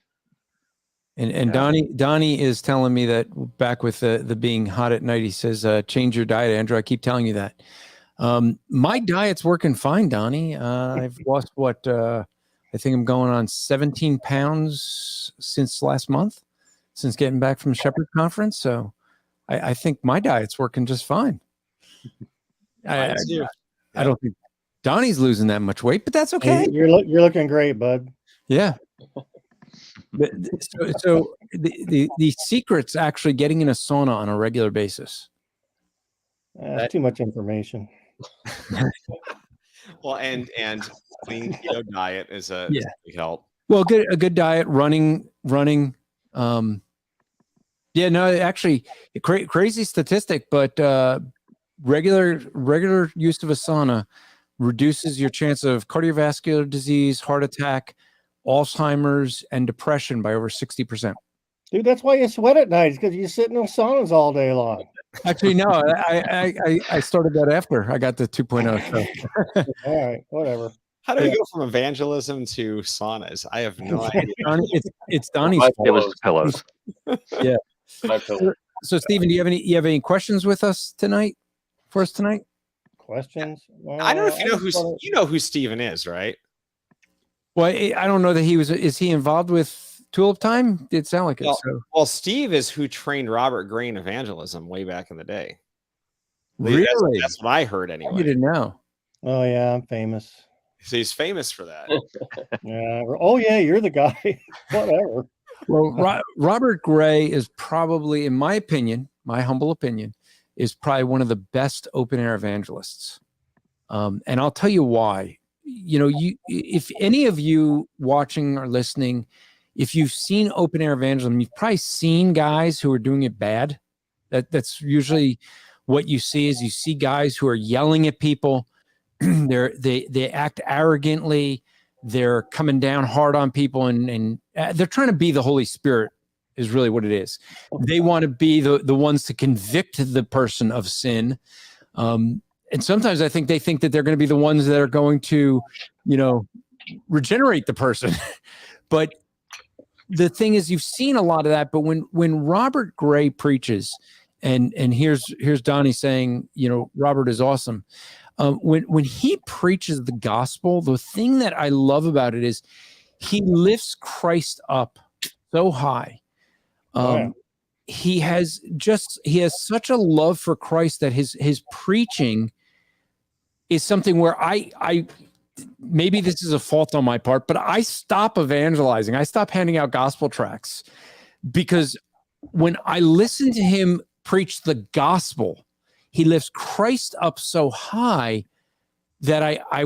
C: And Donnie is telling me that back with the being hot at night, he says, change your diet, Andrew. I keep telling you that. My diet's working fine, Donnie. I've lost I think I'm going on 17 pounds since last month, since getting back from the Shepherd Conference. So I think my diet's working just fine. I don't think Donnie's losing that much weight, but that's okay.
F: You're looking great, bud.
C: Yeah. But so the secret's actually getting in a sauna on a regular basis.
F: That's too much information.
B: Well, and clean keto diet is a big help.
C: Well, a good diet, running. Actually, crazy statistic, but regular use of a sauna reduces your chance of cardiovascular disease, heart attack, Alzheimer's, and depression by over 60%.
F: Dude, that's why you sweat at night, because you sit in those saunas all day long.
C: Actually, no, I started that after I got the 2.0. So.
F: All right, whatever.
B: How do we go from evangelism to saunas? I have no idea.
C: It's Donnie's fault.
D: It was the pillows.
C: Yeah. So Stephen, do you have any questions with us tonight? For us tonight?
F: Questions?
B: Well, I don't know if you know who Stephen is, right?
C: Well, I don't know that he was. Is he involved with Tulip Time? It sounded like it.
B: Well, Steve is who trained Robert Gray in evangelism way back in the day.
C: Really?
B: That's what I heard anyway.
C: You didn't know.
F: Oh yeah, I'm famous.
B: So he's famous for that.
F: Yeah. Oh yeah, you're the guy. Whatever.
C: Well, Robert Gray is probably, in my opinion, my humble opinion, is probably one of the best open air evangelists. And I'll tell you why. If any of you watching or listening, if you've seen open air evangelism, you've probably seen guys who are doing it bad. That's usually what you see. Is you see guys who are yelling at people. They act arrogantly. They're coming down hard on people, and they're trying to be the Holy Spirit is really what it is. They want to be the ones to convict the person of sin. And sometimes I think they think that they're going to be the ones that are going to, regenerate the person. But the thing is, you've seen a lot of that. But when Robert Gray preaches, and here's Donnie saying, Robert is awesome. When he preaches the gospel, the thing that I love about it is he lifts Christ up so high. He has such a love for Christ that his preaching is something where I maybe this is a fault on my part, but I stop evangelizing. I stop handing out gospel tracts because when I listen to him preach the gospel, he lifts Christ up so high that I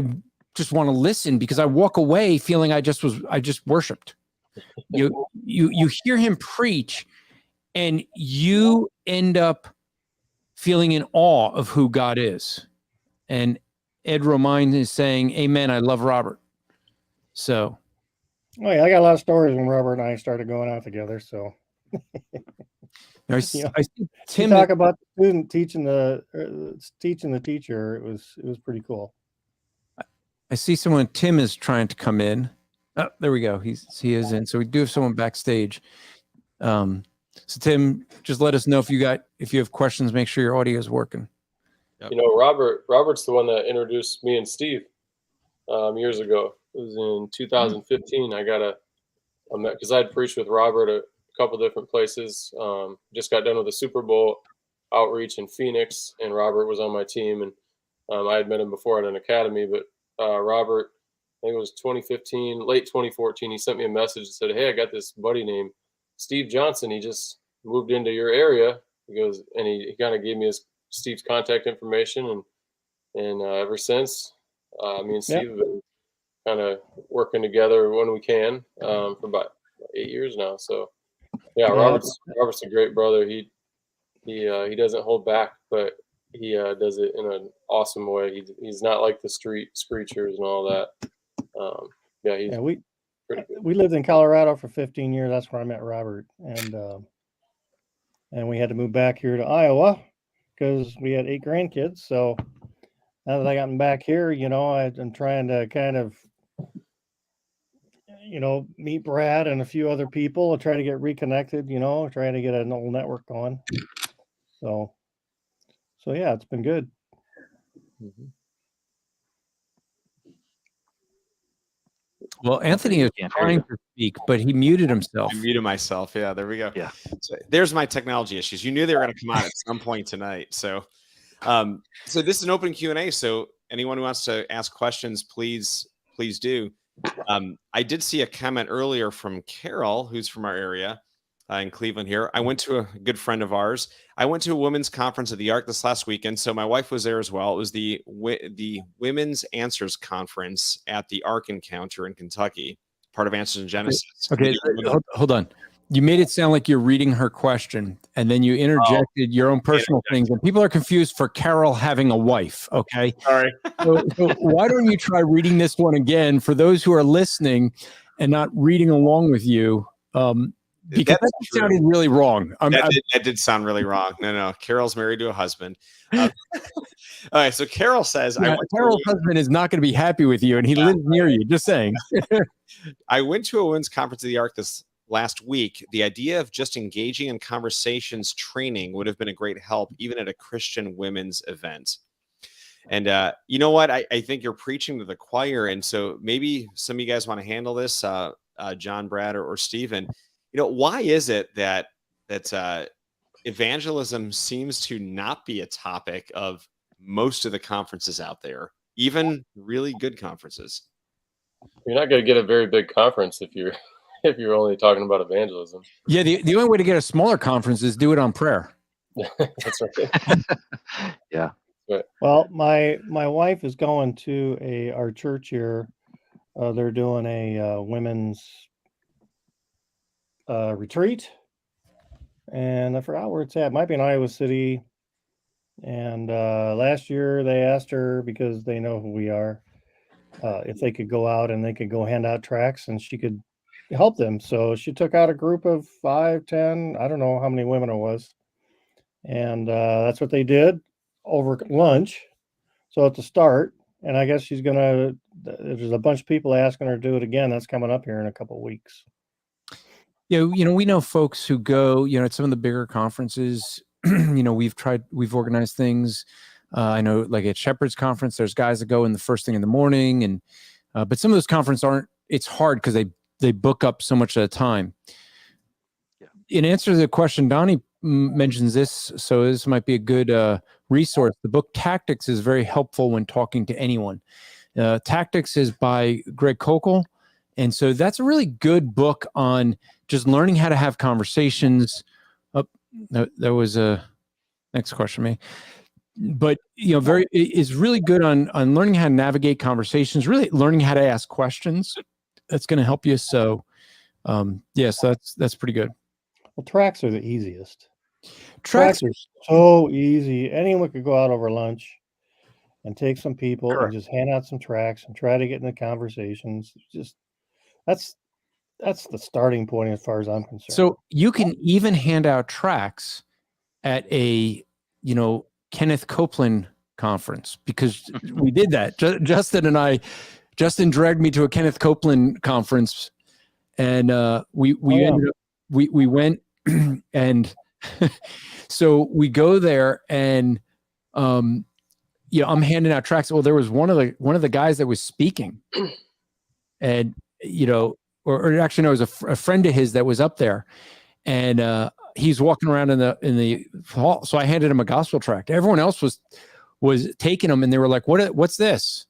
C: just want to listen, because I walk away feeling I just worshiped. You hear him preach and you end up feeling in awe of who God is. And Ed Romine is saying, amen, I love Robert. So.
F: Oh yeah, I got a lot of stories when Robert and I started going out together. So.
C: I see
F: Tim talk about the student teaching the teacher. It was pretty cool.
C: I see someone. Tim is trying to come in. Oh, there we go. He is in. So we do have someone backstage. So Tim, just let us know if you have questions. Make sure your audio is working.
E: Yep. Robert's the one that introduced me and Steve years ago. It was in 2015. I got because I had preached with Robert a couple different places. Just got done with the Super Bowl outreach in Phoenix, and Robert was on my team, and I had met him before at an academy. But Robert, I think it was 2015, late 2014, he sent me a message and said, "Hey, I got this buddy named Steve Johnson. He just moved into your area." He goes, and he kind of gave me Steve's contact information, and ever since, me and Steve have been kind of working together when we can for about 8 years now. So yeah, Robert's a great brother. He doesn't hold back, but he does it in an awesome way. He's not like the street screechers and all that.
F: We lived in Colorado for 15 years. That's where I met Robert, and we had to move back here to Iowa because we had 8 grandkids. So now that I got back here, I'm trying to kind of, meet Brad and a few other people and try to get reconnected, trying to get an old network going. So yeah, it's been good.
E: Mm-hmm.
C: Well, Anthony is trying to speak, but he muted himself.
B: I muted myself. Yeah, there we go.
D: Yeah.
B: So there's my technology issues. You knew they were going to come out at some point tonight. So this is an open Q&A. So anyone who wants to ask questions, please do. I did see a comment earlier from Carol, who's from our area in Cleveland here. I went to a good friend of ours. I went to a women's conference at the Ark this last weekend. So my wife was there as well. It was the Women's Answers Conference at the Ark Encounter in Kentucky, part of Answers in Genesis.
C: Okay, hold on. You made it sound like you're reading her question, and then you interjected your own personal things, and people are confused for Carol having a wife, okay?
B: Sorry.
C: So why don't you try reading this one again for those who are listening and not reading along with you? Because that sounded really wrong.
B: That did sound really wrong. No. Carol's married to a husband. All right, so Carol says...
C: Carol's husband is not going to be happy with you, and he lives near you, just saying.
B: I went to a women's conference at the Ark this last week. The idea of just engaging in conversations training would have been a great help, even at a Christian women's event. And you know what? I think you're preaching to the choir. And so maybe some of you guys want to handle this, John, Brad, or Stephen. Why is it that evangelism seems to not be a topic of most of the conferences out there, even really good conferences?
E: You're not going to get a very big conference if you're only talking about evangelism.
C: Yeah, the only way to get a smaller conference is do it on prayer.
E: That's right.
D: Yeah.
E: Right.
F: Well, my wife is going to our church here. They're doing a women's retreat, and I forgot where it's at. It might be in Iowa City. And last year they asked her, because they know who we are, if they could go out and they could go hand out tracts and she could help them. So she took out a group of 5, 10, I don't know how many women it was. And that's what they did over lunch. So at the start, and I guess there's a bunch of people asking her to do it again. That's coming up here in a couple of weeks.
C: Yeah, we know folks who go, at some of the bigger conferences. We've organized things. I know, like at Shepherd's Conference, there's guys that go in the first thing in the morning, and but some of those conferences aren't. It's hard because they book up so much at a time. Yeah. In answer to the question, Donnie mentions this, so this might be a good resource. The book Tactics is very helpful when talking to anyone. Tactics is by Greg Koukl. And so that's a really good book on just learning how to have conversations. There was a next question, me. But is really good on learning how to navigate conversations, really learning how to ask questions. That's going to help you. So yes, that's pretty good.
F: Well, tracks are the easiest. Tracks are so easy. Anyone could go out over lunch and take some people and just hand out some tracks and try to get into conversations. Just that's the starting point as far as I'm concerned.
C: So you can even hand out tracks at a Kenneth Copeland conference, because we did that. Justin dragged me to a Kenneth Copeland conference, and we went and so we go there, and I'm handing out tracks. Well, there was one of the guys that was speaking, and or actually no, it was a friend of his that was up there, and he's walking around in the hall. So I handed him a gospel tract. Everyone else was taking them, and they were like, "What's this?"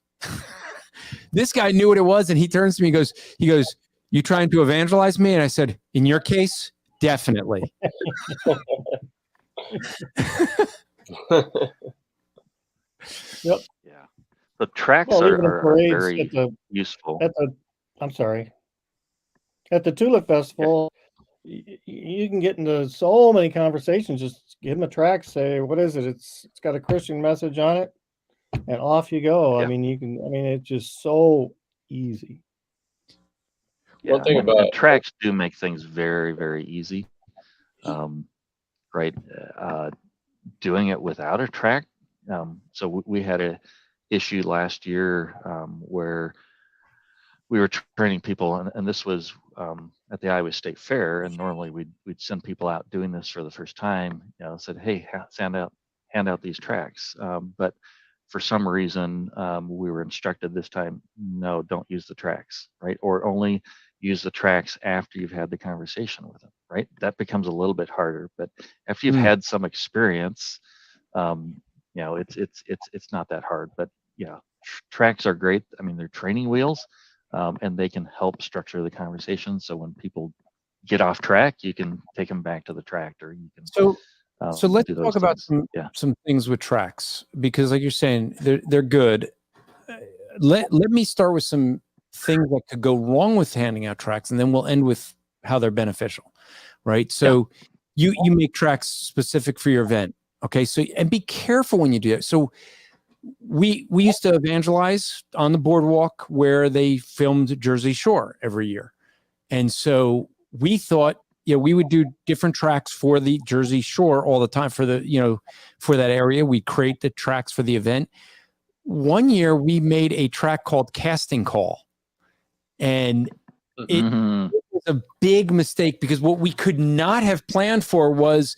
C: This guy knew what it was, and he turns to me, he goes, "You trying to evangelize me?" And I said, "In your case, definitely."
F: Yep.
D: Yeah. The tracks are very useful.
F: At the Tulip Festival, you can get into so many conversations. Just give them a track, say, what is it? It's got a Christian message on it, and off you go. Yeah. It's just so easy.
D: Yeah, one thing about tracks do make things very, very easy. Right. Doing it without a track. So we had a issue last year where we were training people, and this was at the Iowa State Fair, and normally we'd send people out doing this for the first time, said, hey, hand out these tracks. But for some reason, we were instructed this time, no, don't use the tracks, right? Or only use the tracks after you've had the conversation with them, right? That becomes a little bit harder, but after you've had some experience, it's not that hard. But yeah, tracks are great. They're training wheels. And they can help structure the conversation. So when people get off track, you can take them back to the track, or you can.
C: So let's talk about some things with tracks, because like you're saying, they're good. Let me start with some things that could go wrong with handing out tracks, and then we'll end with how they're beneficial, right? So you make tracks specific for your event, okay? So, and be careful when you do it. So we used to evangelize on the boardwalk where they filmed Jersey Shore every year. And so we thought, we would do different tracks for the Jersey Shore all the time for for that area. We create the tracks for the event. One year we made a track called Casting Call. And it was a big mistake, because what we could not have planned for was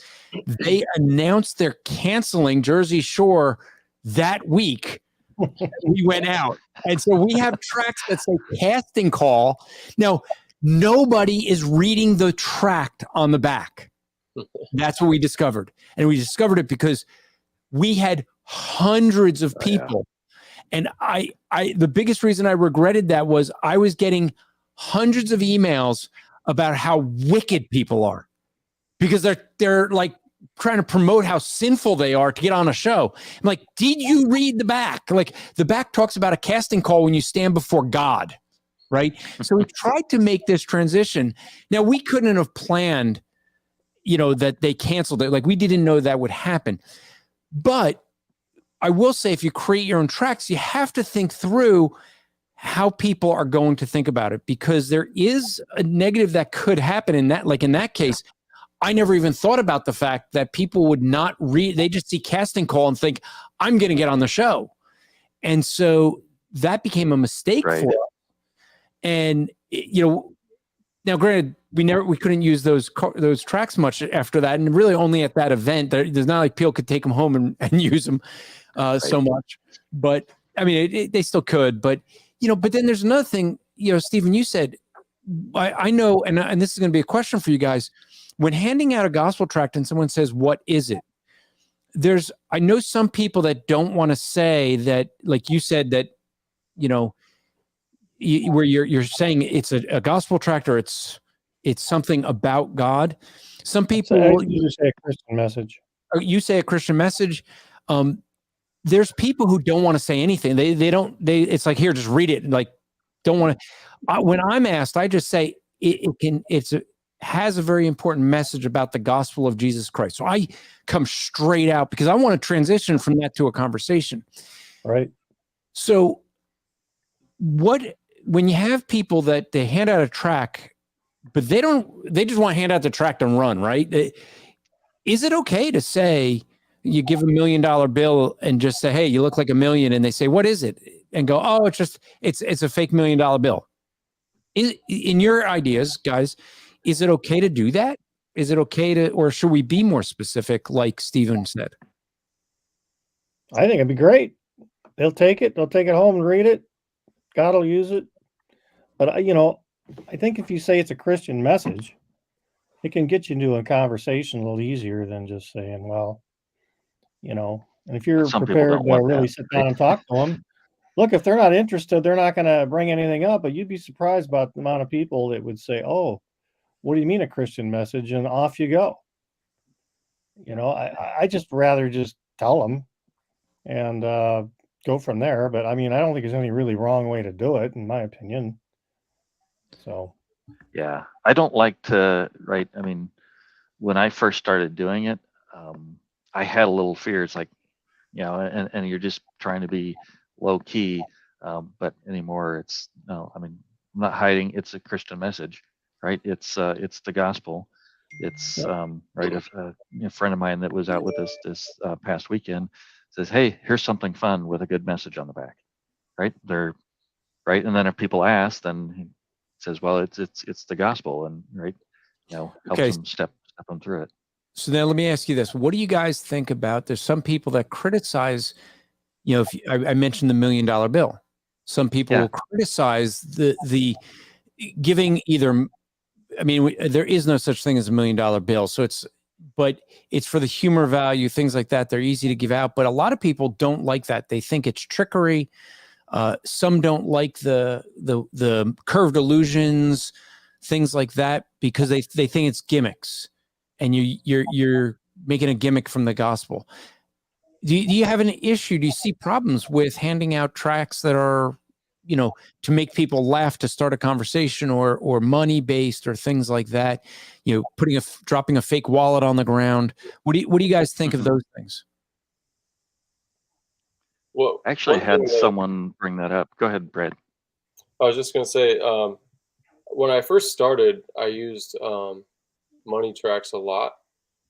C: they announced they're canceling Jersey Shore that week. We went out, and so we have tracks that say Casting Call. Now, nobody is reading the tract on the back. That's what we discovered, and we discovered it because we had hundreds of people. And I the biggest reason I regretted that was I was getting hundreds of emails about how wicked people are, because they're like trying to promote how sinful they are to get on a show. I'm like, did you read the back? Like, the back talks about a casting call when you stand before God, right? So we tried to make this transition. Now, we couldn't have planned, that they canceled it. Like, we didn't know that would happen. But I will say, if you create your own tracks, you have to think through how people are going to think about it, because there is a negative that could happen in that. Like in that case, I never even thought about the fact that people would not read. They just see Casting Call and think, I'm going to get on the show. And so that became a mistake for us. And, now granted, we couldn't use those tracks much after that. And really only at that event. There's not like people could take them home and use them so much. But they still could. But, but then there's another thing, Stephen, you said, I know, and this is going to be a question for you guys. When handing out a gospel tract and someone says, what is it? I know some people that don't want to say that, like you said, that, where you're saying it's a gospel tract or it's something about God. Some people
F: you say a Christian message.
C: You say a Christian message. There's people who don't want to say anything. It's like, here, just read it. Like, don't want to. When I'm asked, I just say it has a very important message about the gospel of Jesus Christ. So I come straight out because I want to transition from that to a conversation.
F: Right.
C: So when you have people that they hand out a tract, but they just want to hand out the tract and run, right? Is it okay to say, you give $1 million bill and just say, hey, you look like $1 million, and they say, what is it? And go, oh, it's a fake $1 million bill. In your ideas, guys, is it okay to do that? Is it okay or should we be more specific, like Stephen said?
F: I think it'd be great. They'll take it home and read it. God will use it. But I think if you say it's a Christian message, it can get you into a conversation a little easier than just saying, well, and if you're prepared to really sit down and talk to them, look, if they're not interested, they're not going to bring anything up, but you'd be surprised about the amount of people that would say, oh, what do you mean a Christian message? And off you go. I just rather just tell them and go from there. But I don't think there's any really wrong way to do it, in my opinion. So.
D: Yeah, I don't like to write. When I first started doing it, I had a little fear. It's like, and you're just trying to be low key. But anymore, I'm not hiding. It's a Christian message, right? It's the gospel. It's right. If a friend of mine that was out with us this past weekend says, hey, here's something fun with a good message on the back, right? They're right. And then if people ask, then he says, well, it's the gospel, and helps them step them through it.
C: So now let me ask you this. What do you guys think about, there's some people that criticize, I mentioned the $1 million bill. Some people will criticize the giving either, there is no such thing as $1 million bill. So but it's for the humor value, things like that. They're easy to give out, but a lot of people don't like that. They think it's trickery. Some don't like the curved allusions, things like that, because they think it's gimmicks, and you're making a gimmick from the gospel. Do you have an issue? Do you see problems with handing out tracts that are, to make people laugh, to start a conversation, or money based, or things like that? Dropping a fake wallet on the ground. What do you guys think of those things?
E: Well,
D: actually, I had someone bring that up. Go ahead, Brad.
E: I was just going to say, when I first started, I used money tracts a lot,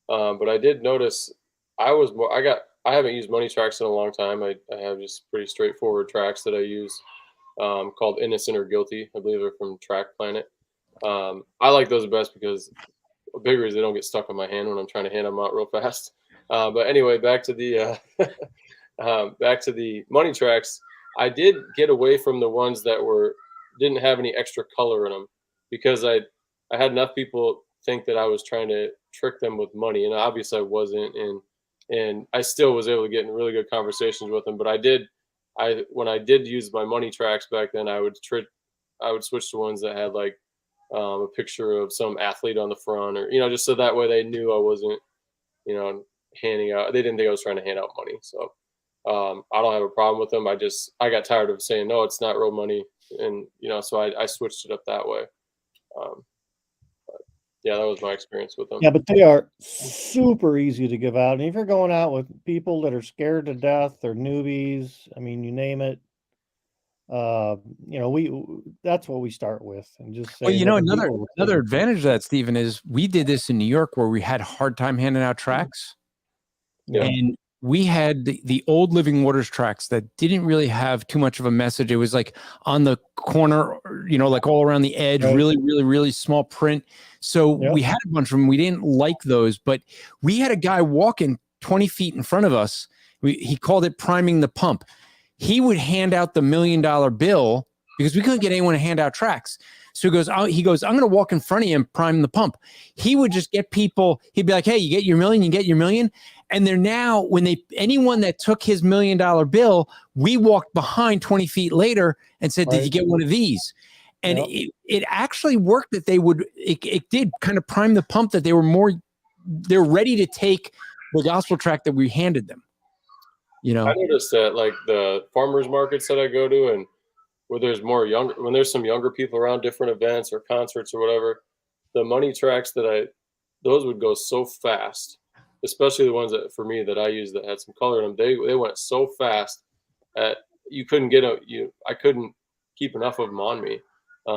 E: but I did notice I haven't used money tracts in a long time. I have just pretty straightforward tracts that I use, called Innocent or Guilty. I believe they're from Tract Planet. I like those best because the bigger is they don't get stuck on my hand when I'm trying to hand them out real fast. But anyway, back to the money tracts. I did get away from the ones that didn't have any extra color in them, because I had enough people think that I was trying to trick them with money, and obviously I wasn't, and I still was able to get in really good conversations with them. But when I did use my money tracts back then, I would switch to ones that had like a picture of some athlete on the front, or just so that way they knew I wasn't handing out. They didn't think I was trying to hand out money. So I don't have a problem with them. I got tired of saying, no, it's not real money. And, so I switched it up that way. Yeah, that was my experience with them.
F: Yeah, but they are super easy to give out. And if you're going out with people that are scared to death or newbies, you name it, that's what we start with. And just
C: well, another advantage of that, Stephen, is we did this in New York where we had a hard time handing out tracts. Yeah. And we had the old Living Waters tracts that didn't really have too much of a message. It was like on the corner, like all around the edge, right. Really, really, really small print. So we had a bunch of them. We didn't like those, but we had a guy walking 20 feet in front of us. He called it priming the pump. He would hand out the $1 million bill because we couldn't get anyone to hand out tracts. So he goes, I'm going to walk in front of you and prime the pump. He would just get people. He'd be like, hey, you get your million, you get your million. And they're now, anyone that took his $1 million bill, we walked behind 20 feet later and said, did you get one of these? And it actually worked that it did kind of prime the pump that they're ready to take the gospel tract that we handed them. I
E: noticed that like the farmers markets that I go to, and where there's some younger people around different events or concerts or whatever, the money tracts those would go so fast, especially the ones that for me that I used that had some color in them. They went so fast that you couldn't I couldn't keep enough of them on me.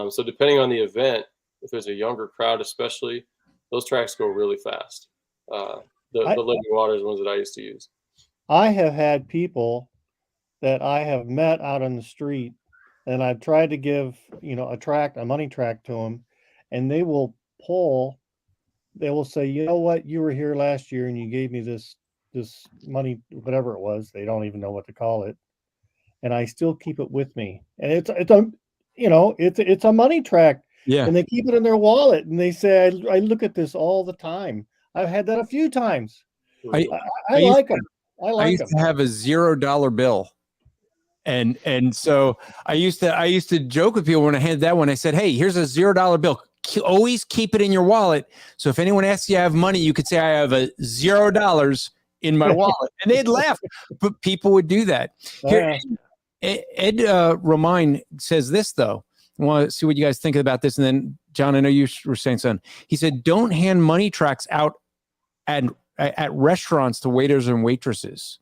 E: So depending on the event, if there's a younger crowd, especially, those tracks go really fast. The Living Waters ones that I used to use.
F: I have had people that I have met out on the street, and I've tried to give, a money tract to them, and they will say, you know what, you were here last year and you gave me this money, whatever it was, they don't even know what to call it. And I still keep it with me. And it's a money tract.
C: Yeah.
F: And they keep it in their wallet, and they say, I look at this all the time. I've had that a few times. I like them. I
C: used to have a $0 bill. And so I used to joke with people when I handed that one. I said, hey, here's a $0 bill. Always keep it in your wallet. So if anyone asks you, I have money, you could say I have a $0 in my wallet. And they'd laugh, but people would do that. Here, Ed Romine says this, though. I want to see what you guys think about this. And then, John, I know you were saying something. He said, don't hand money tracts out at restaurants to waiters and waitresses.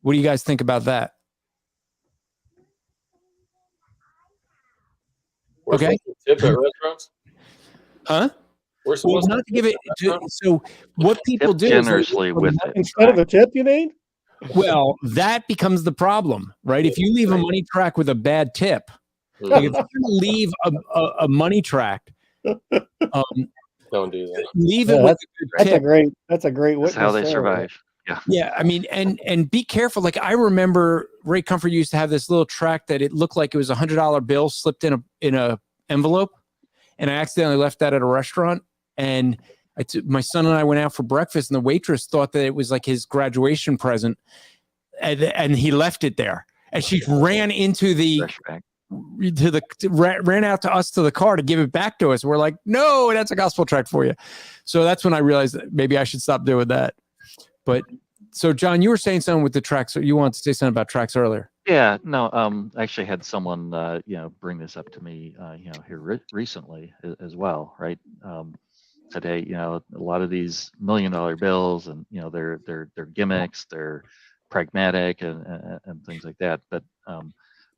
C: What do you guys think about that? Okay.
E: Tip at restaurants?
C: Huh?
E: We're supposed
C: not to give it. So what people do
D: generously with it.
F: Instead of a tip, you mean?
C: Well, that becomes the problem, right? If you leave a money tract with a bad tip, like if you're going to leave a money tract,
E: don't do that.
C: Leave it with a good tip.
F: That's a great witness.
D: That's how they survive. Yeah.
C: Yeah. I mean, and be careful. Like I remember Ray Comfort used to have this little tract that it looked like it was $100 bill slipped in a envelope. And I accidentally left that at a restaurant. And my son and I went out for breakfast, and the waitress thought that it was like his graduation present. And he left it there. And she ran into ran out to us to the car to give it back to us. We're like, no, that's a gospel tract for you. So that's when I realized that maybe I should stop doing that. But so, John, you were saying something with the tracts. You wanted to say something about tracts earlier.
D: Yeah, no, I actually had someone, bring this up to me, here recently as well, right? Said, hey, a lot of these $1 million bills, and they're gimmicks, they're pragmatic and things like that. But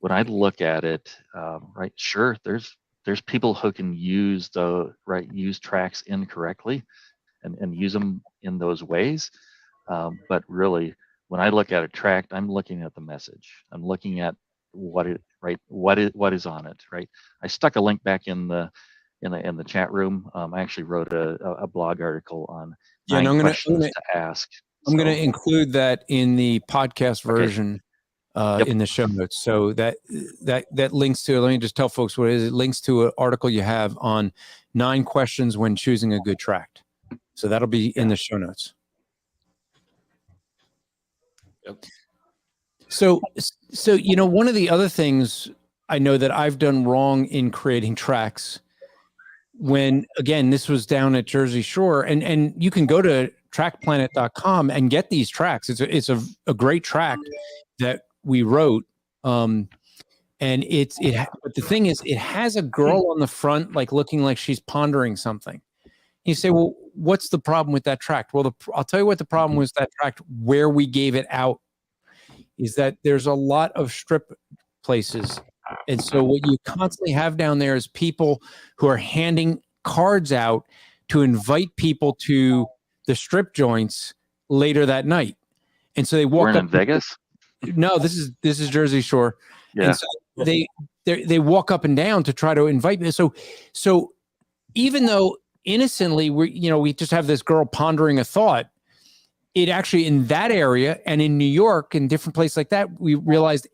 D: when I look at it, right, sure, there's people who can use tracts incorrectly and use them in those ways. But really, when I look at a tract, I'm looking at the message. I'm looking at what is on it, right? I stuck a link back in the chat room. I actually wrote a blog article on 9 questions to ask.
C: I'm going to include that in the podcast version in the show notes. So that links to, let me just tell folks what it is. It links to an article you have on 9 questions when choosing a good tract. So that'll be in the show notes.
B: Yep.
C: So one of the other things I know that I've done wrong in creating tracts, when again this was down at Jersey Shore, and you can go to trackplanet.com and get these tracts. It's a great tract that we wrote, and but the thing is, it has a girl on the front like looking like she's pondering something. You say, well, what's the problem with that tract? Well, I'll tell you what the problem was. That tract where we gave it out is that there's a lot of strip places. And so what you constantly have down there is people who are handing cards out to invite people to the strip joints later that night. And so they walk up
D: in Vegas?
C: No, this is Jersey Shore.
D: Yeah.
C: And so they walk up and down to try to invite me. So even though innocently we just have this girl pondering a thought, it actually in that area and in New York and different places like that, we realized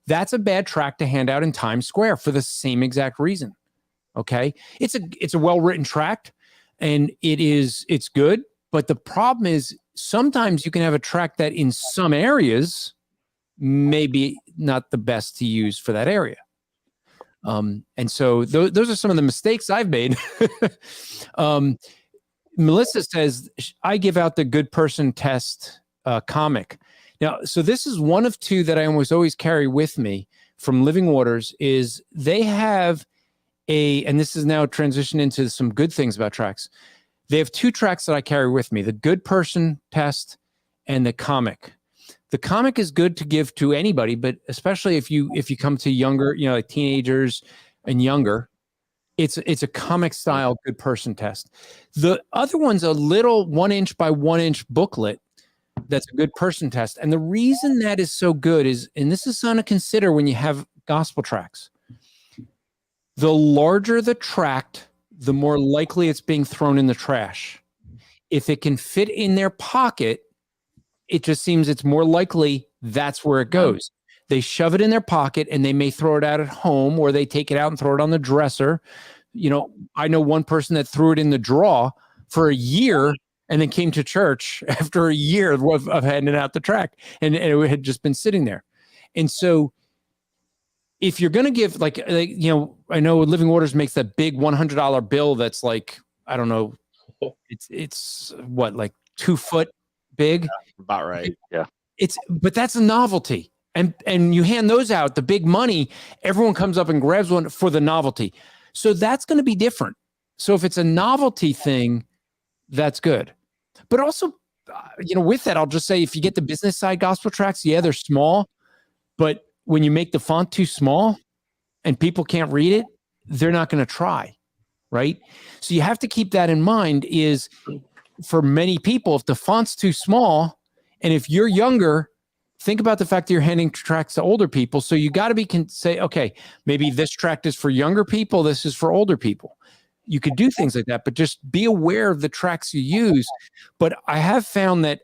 C: that's a bad tract to hand out in Times Square for the same exact reason. Okay. It's a well-written tract and it's good. But the problem is sometimes you can have a tract that in some areas maybe not the best to use for that area. And so those are some of the mistakes I've made. Melissa says, I give out the good person test comic. Now, so this is one of two that I always carry with me from Living Waters. Is they have and this is now transitioned into some good things about tracts. They have two tracts that I carry with me, the good person test and the comic. The comic is good to give to anybody, but especially if you come to younger, like teenagers and younger, it's a comic style good person test. The other one's a little 1 inch by 1 inch booklet that's a good person test. And the reason that is so good is, and this is something to consider when you have gospel tracts, the larger the tract, the more likely it's being thrown in the trash. If it can fit in their pocket, it just seems it's more likely that's where it goes. They shove it in their pocket and they may throw it out at home, or they take it out and throw it on the dresser. I know one person that threw it in the drawer for a year and then came to church after a year of handing out the tract, and it had just been sitting there. And so if you're going to give I know Living Waters makes that big $100 bill that's like, I don't know, it's what, like 2 foot big?
B: About right.
D: Yeah.
C: But that's a novelty. And you hand those out, the big money, everyone comes up and grabs one for the novelty. So that's going to be different. So if it's a novelty thing, that's good. But also, with that, I'll just say, if you get the business side gospel tracts, yeah, they're small, but when you make the font too small and people can't read it, they're not going to try, right? So you have to keep that in mind. Is for many people, if the font's too small, and if you're younger, think about the fact that you're handing tracts to older people. So you got to say, okay, maybe this tract is for younger people, this is for older people. You could do things like that, but just be aware of the tracts you use. But I have found that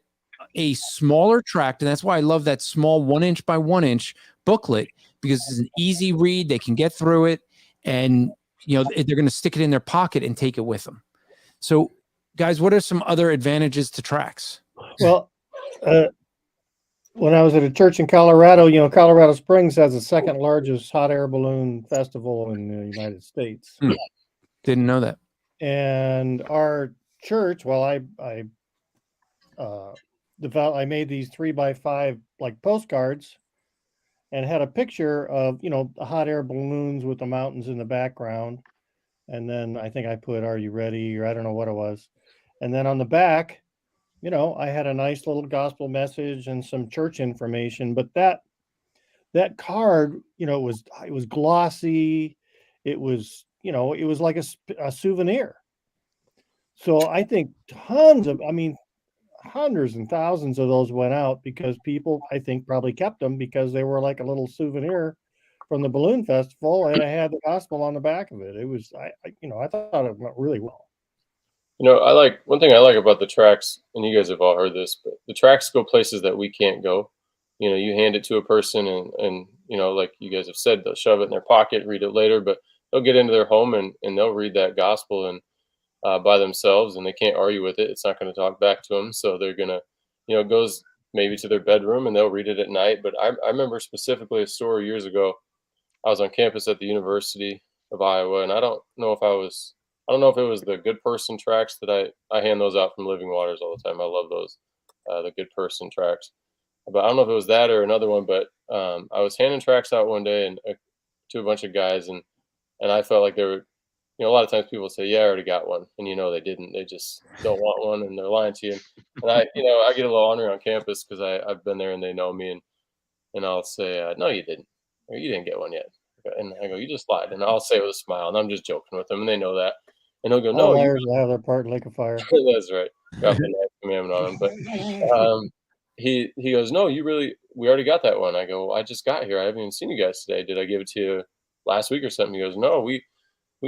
C: a smaller tract, and that's why I love that small 1 inch by 1 inch booklet, because it's an easy read. They can get through it, and they're going to stick it in their pocket and take it with them. So, guys, what are some other advantages to tracts?
F: Well, when I was at a church in Colorado, Colorado Springs has the second largest hot air balloon festival in the United States.
C: Didn't know that.
F: And our church, I made these 3x5 like postcards, and had a picture of the hot air balloons with the mountains in the background, and then I think I put "Are you ready?" or I don't know what it was, and then on the back, I had a nice little gospel message and some church information. But that card, it was glossy, it was it was like a souvenir. So I think hundreds and thousands of those went out because people, I think, probably kept them because they were like a little souvenir from the balloon festival, and it had the gospel on the back of it. It was, I thought it went really well.
E: One thing I like about the tracts, and you guys have all heard this, but the tracts go places that we can't go. You hand it to a person and like you guys have said, they'll shove it in their pocket, read it later, but they'll get into their home and they'll read that gospel and by themselves, and they can't argue with it. It's not going to talk back to them. So they're going to, it goes maybe to their bedroom and they'll read it at night. But I remember specifically a story years ago. I was on campus at the University of Iowa, and I don't know if it was the good person tracts that I hand those out from Living Waters all the time. I love those, the good person tracts. But I don't know if it was that or another one, but I was handing tracts out one day and to a bunch of guys, and I felt like they were, a lot of times people say, yeah, I already got one. And they didn't. They just don't want one, and they're lying to you. And I get a little ornery on campus because I've been there and they know me, and I'll say, no, you didn't. Or you didn't get one yet. And I go, you just lied. And I'll say it with a smile, and I'm just joking with them, and they know that. And he'll go, no.
F: Liars will have their part in lake of fire.
E: That's right. Got the ninth commandment on him. But he goes, no, we already got that one. I go, well, I just got here. I haven't even seen you guys today. Did I give it to you last week or something? He goes, no, we've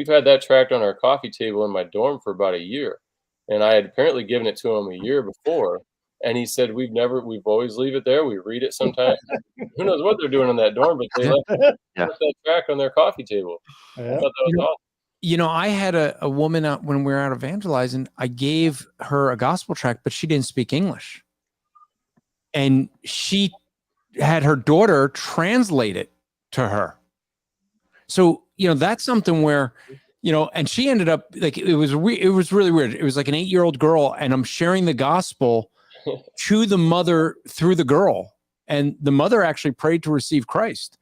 E: had that tract on our coffee table in my dorm for about a year. And I had apparently given it to him a year before. And he said, we've always leave it there. We read it sometimes. Who knows what they're doing in that dorm, but they left that tract on their coffee table. Yeah. I thought that was awesome.
C: I had a woman out when we were out evangelizing. I gave her a gospel tract, but she didn't speak English. And she had her daughter translate it to her. So, that's something where, and she ended up like, it was really weird. It was like an 8-year-old girl, and I'm sharing the gospel to the mother through the girl. And the mother actually prayed to receive Christ.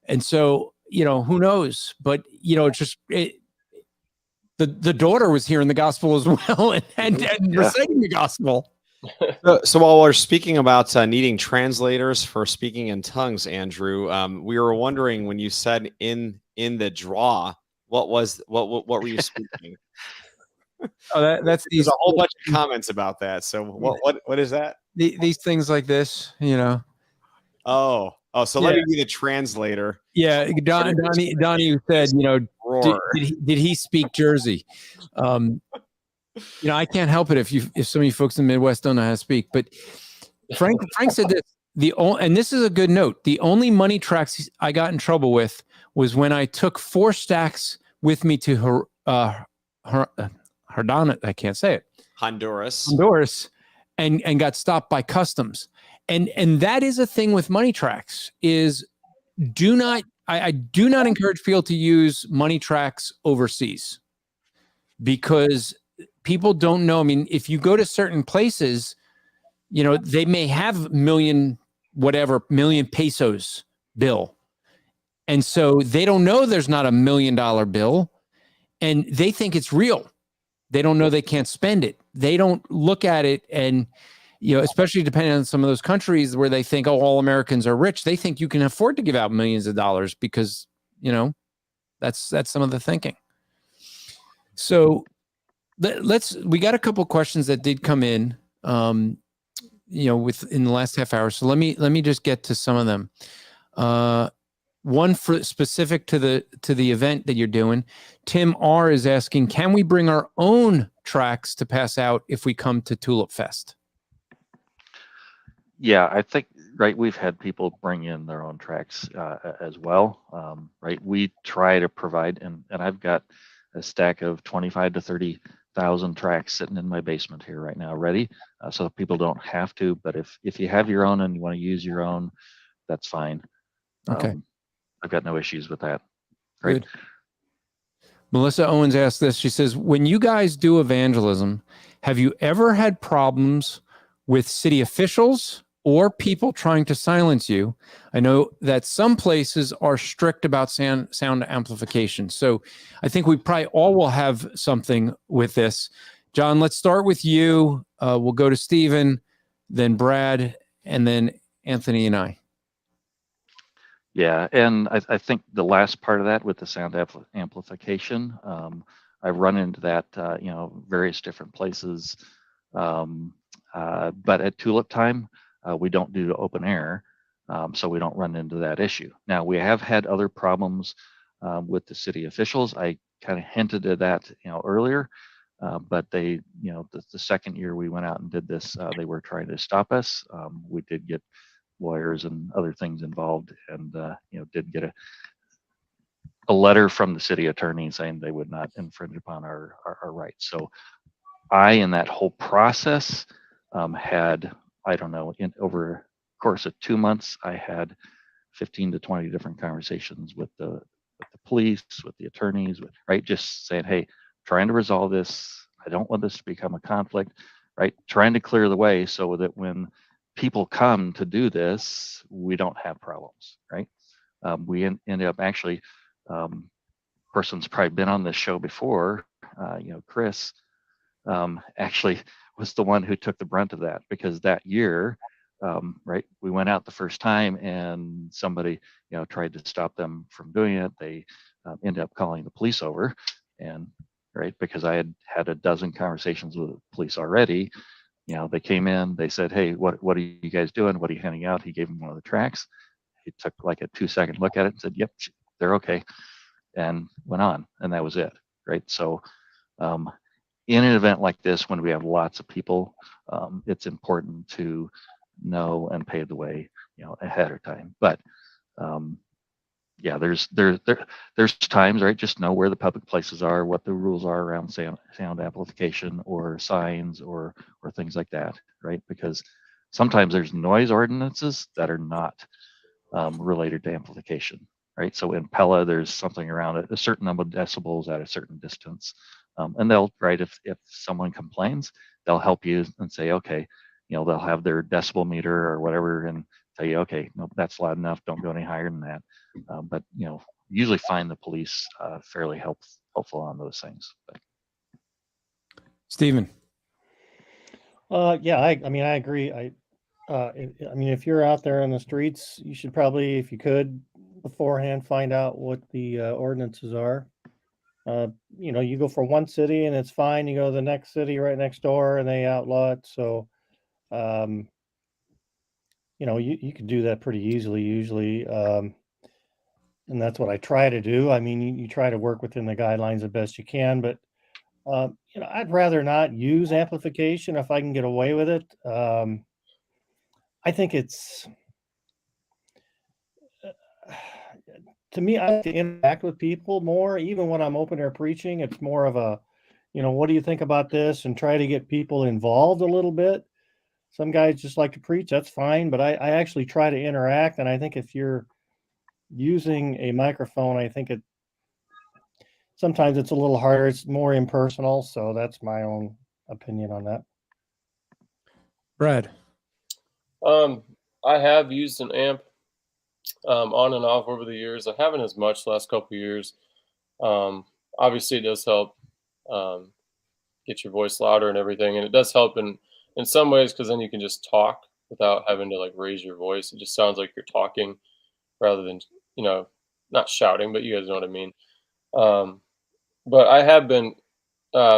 C: And so, who knows? But, the daughter was hearing the gospel as well and reciting the gospel.
B: So while we're speaking about needing translators for speaking in tongues, Andrew, we were wondering when you said in the draw, what were you speaking?
C: Oh, that's
B: There's a whole bunch of comments about that. So what is that?
C: These things like this,
B: Oh, so let me be the translator.
C: Yeah, Donnie said, did he speak Jersey? I can't help it if some of you folks in the Midwest don't know how to speak. But Frank said this. And this is a good note. The only money tracks I got in trouble with was when I took 4 stacks with me to I can't say it. Honduras, and got stopped by customs. And that is a thing with money tracks. Is I do not encourage people to use money tracks overseas, because people don't know. I mean, if you go to certain places, they may have million pesos bill. And so they don't know there's not $1 million bill, and they think it's real. They don't know they can't spend it. They don't look at it, and, especially depending on some of those countries where they think, oh, all Americans are rich. They think you can afford to give out millions of dollars because, that's some of the thinking. So we got a couple of questions that did come in, within the last half hour. So let me just get to some of them. One for specific to the event that you're doing. Tim R is asking, can we bring our own tracks to pass out if we come to Tulip Fest?
D: Yeah, I think, right, we've had people bring in their own tracks as well. Right, we try to provide, and I've got a stack of 25 to 30,000 tracks sitting in my basement here right now, ready, so people don't have to. But if you have your own and you want to use your own, that's fine.
C: Okay,
D: I've got no issues with that. Right.
C: Good. Melissa Owens asked this. She says, when you guys do evangelism, have you ever had problems with city officials or people trying to silence you? I know that some places are strict about sound amplification. So I think we probably all will have something with this. John, let's start with you. We'll go to Stephen, then Brad, and then Anthony and I.
D: Yeah, and I think the last part of that with the sound amplification, I've run into that, various different places. But at Tulip Time, we don't do open air, so we don't run into that issue. Now, we have had other problems with the city officials. I kind of hinted at that, earlier, but they, the second year we went out and did this, they were trying to stop us. We did get lawyers and other things involved, and did get a letter from the city attorney saying they would not infringe upon our rights. So in that whole process, had, I don't know, over a course of 2 months, I had 15 to 20 different conversations with the police, with the attorneys, right? Just saying, hey, trying to resolve this. I don't want this to become a conflict, right? Trying to clear the way so that when people come to do this, we don't have problems, right? We ended up actually, person's probably been on this show before, Chris, actually was the one who took the brunt of that, because that year, right, we went out the first time and somebody, tried to stop them from doing it. They ended up calling the police over, and right, because I had a dozen conversations with the police already. They came in, they said, hey, what are you guys doing? What are you handing out? He gave him one of the tracks. He took like a 2-second look at it and said, yep, they're okay, and went on, and that was it, right? So in an event like this, when we have lots of people, it's important to know and pave the way, ahead of time. But yeah, there's times, right? Just know where the public places are, what the rules are around sound amplification or signs or things like that, right? Because sometimes there's noise ordinances that are not related to amplification, right? So in Pella, there's something around a certain number of decibels at a certain distance, and they'll, right, if someone complains, they'll help you and say, okay, they'll have their decibel meter or whatever and tell you, okay, no, that's loud enough, don't go any higher than that. But usually find the police fairly helpful on those things. But.
C: Stephen.
F: Yeah, I mean, I agree. I mean, if you're out there in the streets, you should probably, if you could, beforehand find out what the ordinances are. You go for one city and it's fine. You go to the next city right next door and they outlaw it. So, you can do that pretty easily usually. And that's what I try to do. I mean, you try to work within the guidelines the best you can, but I'd rather not use amplification if I can get away with it. I think it's, to me, I like to interact with people more, even when I'm open air preaching. It's more of a, what do you think about this? And try to get people involved a little bit. Some guys just like to preach, that's fine. But I actually try to interact. And I think if you're using a microphone, I think sometimes it's a little harder. It's more impersonal. So that's my own opinion on that.
C: Brad.
E: I have used an amp on and off over the years. I haven't as much the last couple of years. Obviously, it does help get your voice louder and everything, and it does help in some ways because then you can just talk without having to like raise your voice. It just sounds like you're talking rather than not shouting, but you guys know what I mean. But I have been.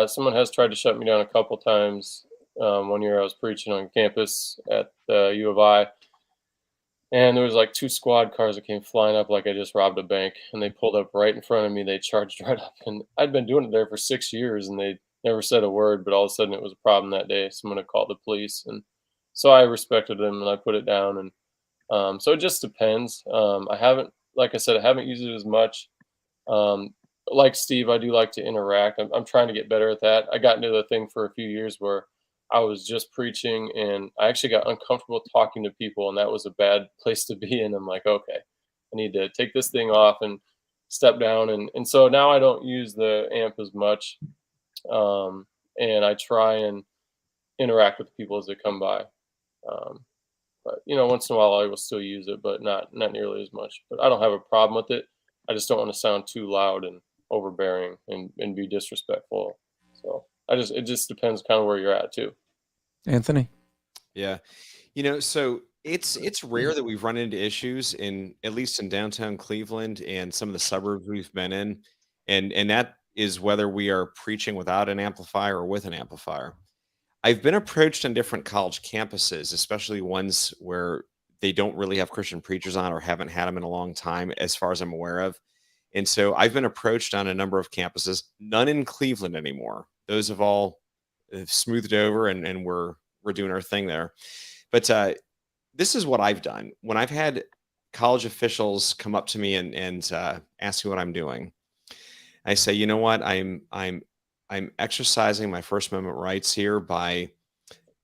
E: Someone has tried to shut me down a couple times. One year I was preaching on campus at the U of I. And there was like 2 squad cars that came flying up like I just robbed a bank. And they pulled up right in front of me. They charged right up. And I'd been doing it there for 6 years and they never said a word. But all of a sudden it was a problem that day. Someone had called the police. And so I respected them and I put it down. And so it just depends. I haven't, like I said, I haven't used it as much. Like Steve, I do like to interact. I'm trying to get better at that. I got into the thing for a few years where I was just preaching and I actually got uncomfortable talking to people, and that was a bad place to be in. I'm like, okay, I need to take this thing off and step down. And so now I don't use the amp as much. And I try and interact with people as they come by. But once in a while I will still use it, but not nearly as much. But I don't have a problem with it. I just don't want to sound too loud and overbearing and be disrespectful. So it just depends kind of where you're at too.
C: Anthony.
B: Yeah. So it's rare that we've run into issues at least in downtown Cleveland and some of the suburbs we've been in. And that is whether we are preaching without an amplifier or with an amplifier. I've been approached on different college campuses, especially ones where they don't really have Christian preachers on or haven't had them in a long time, as far as I'm aware of. And so I've been approached on a number of campuses, none in Cleveland anymore. Those have all smoothed over and we're doing our thing there. But this is what I've done. When I've had college officials come up to me and ask me what I'm doing, I say, you know what, I'm exercising my First Amendment rights here by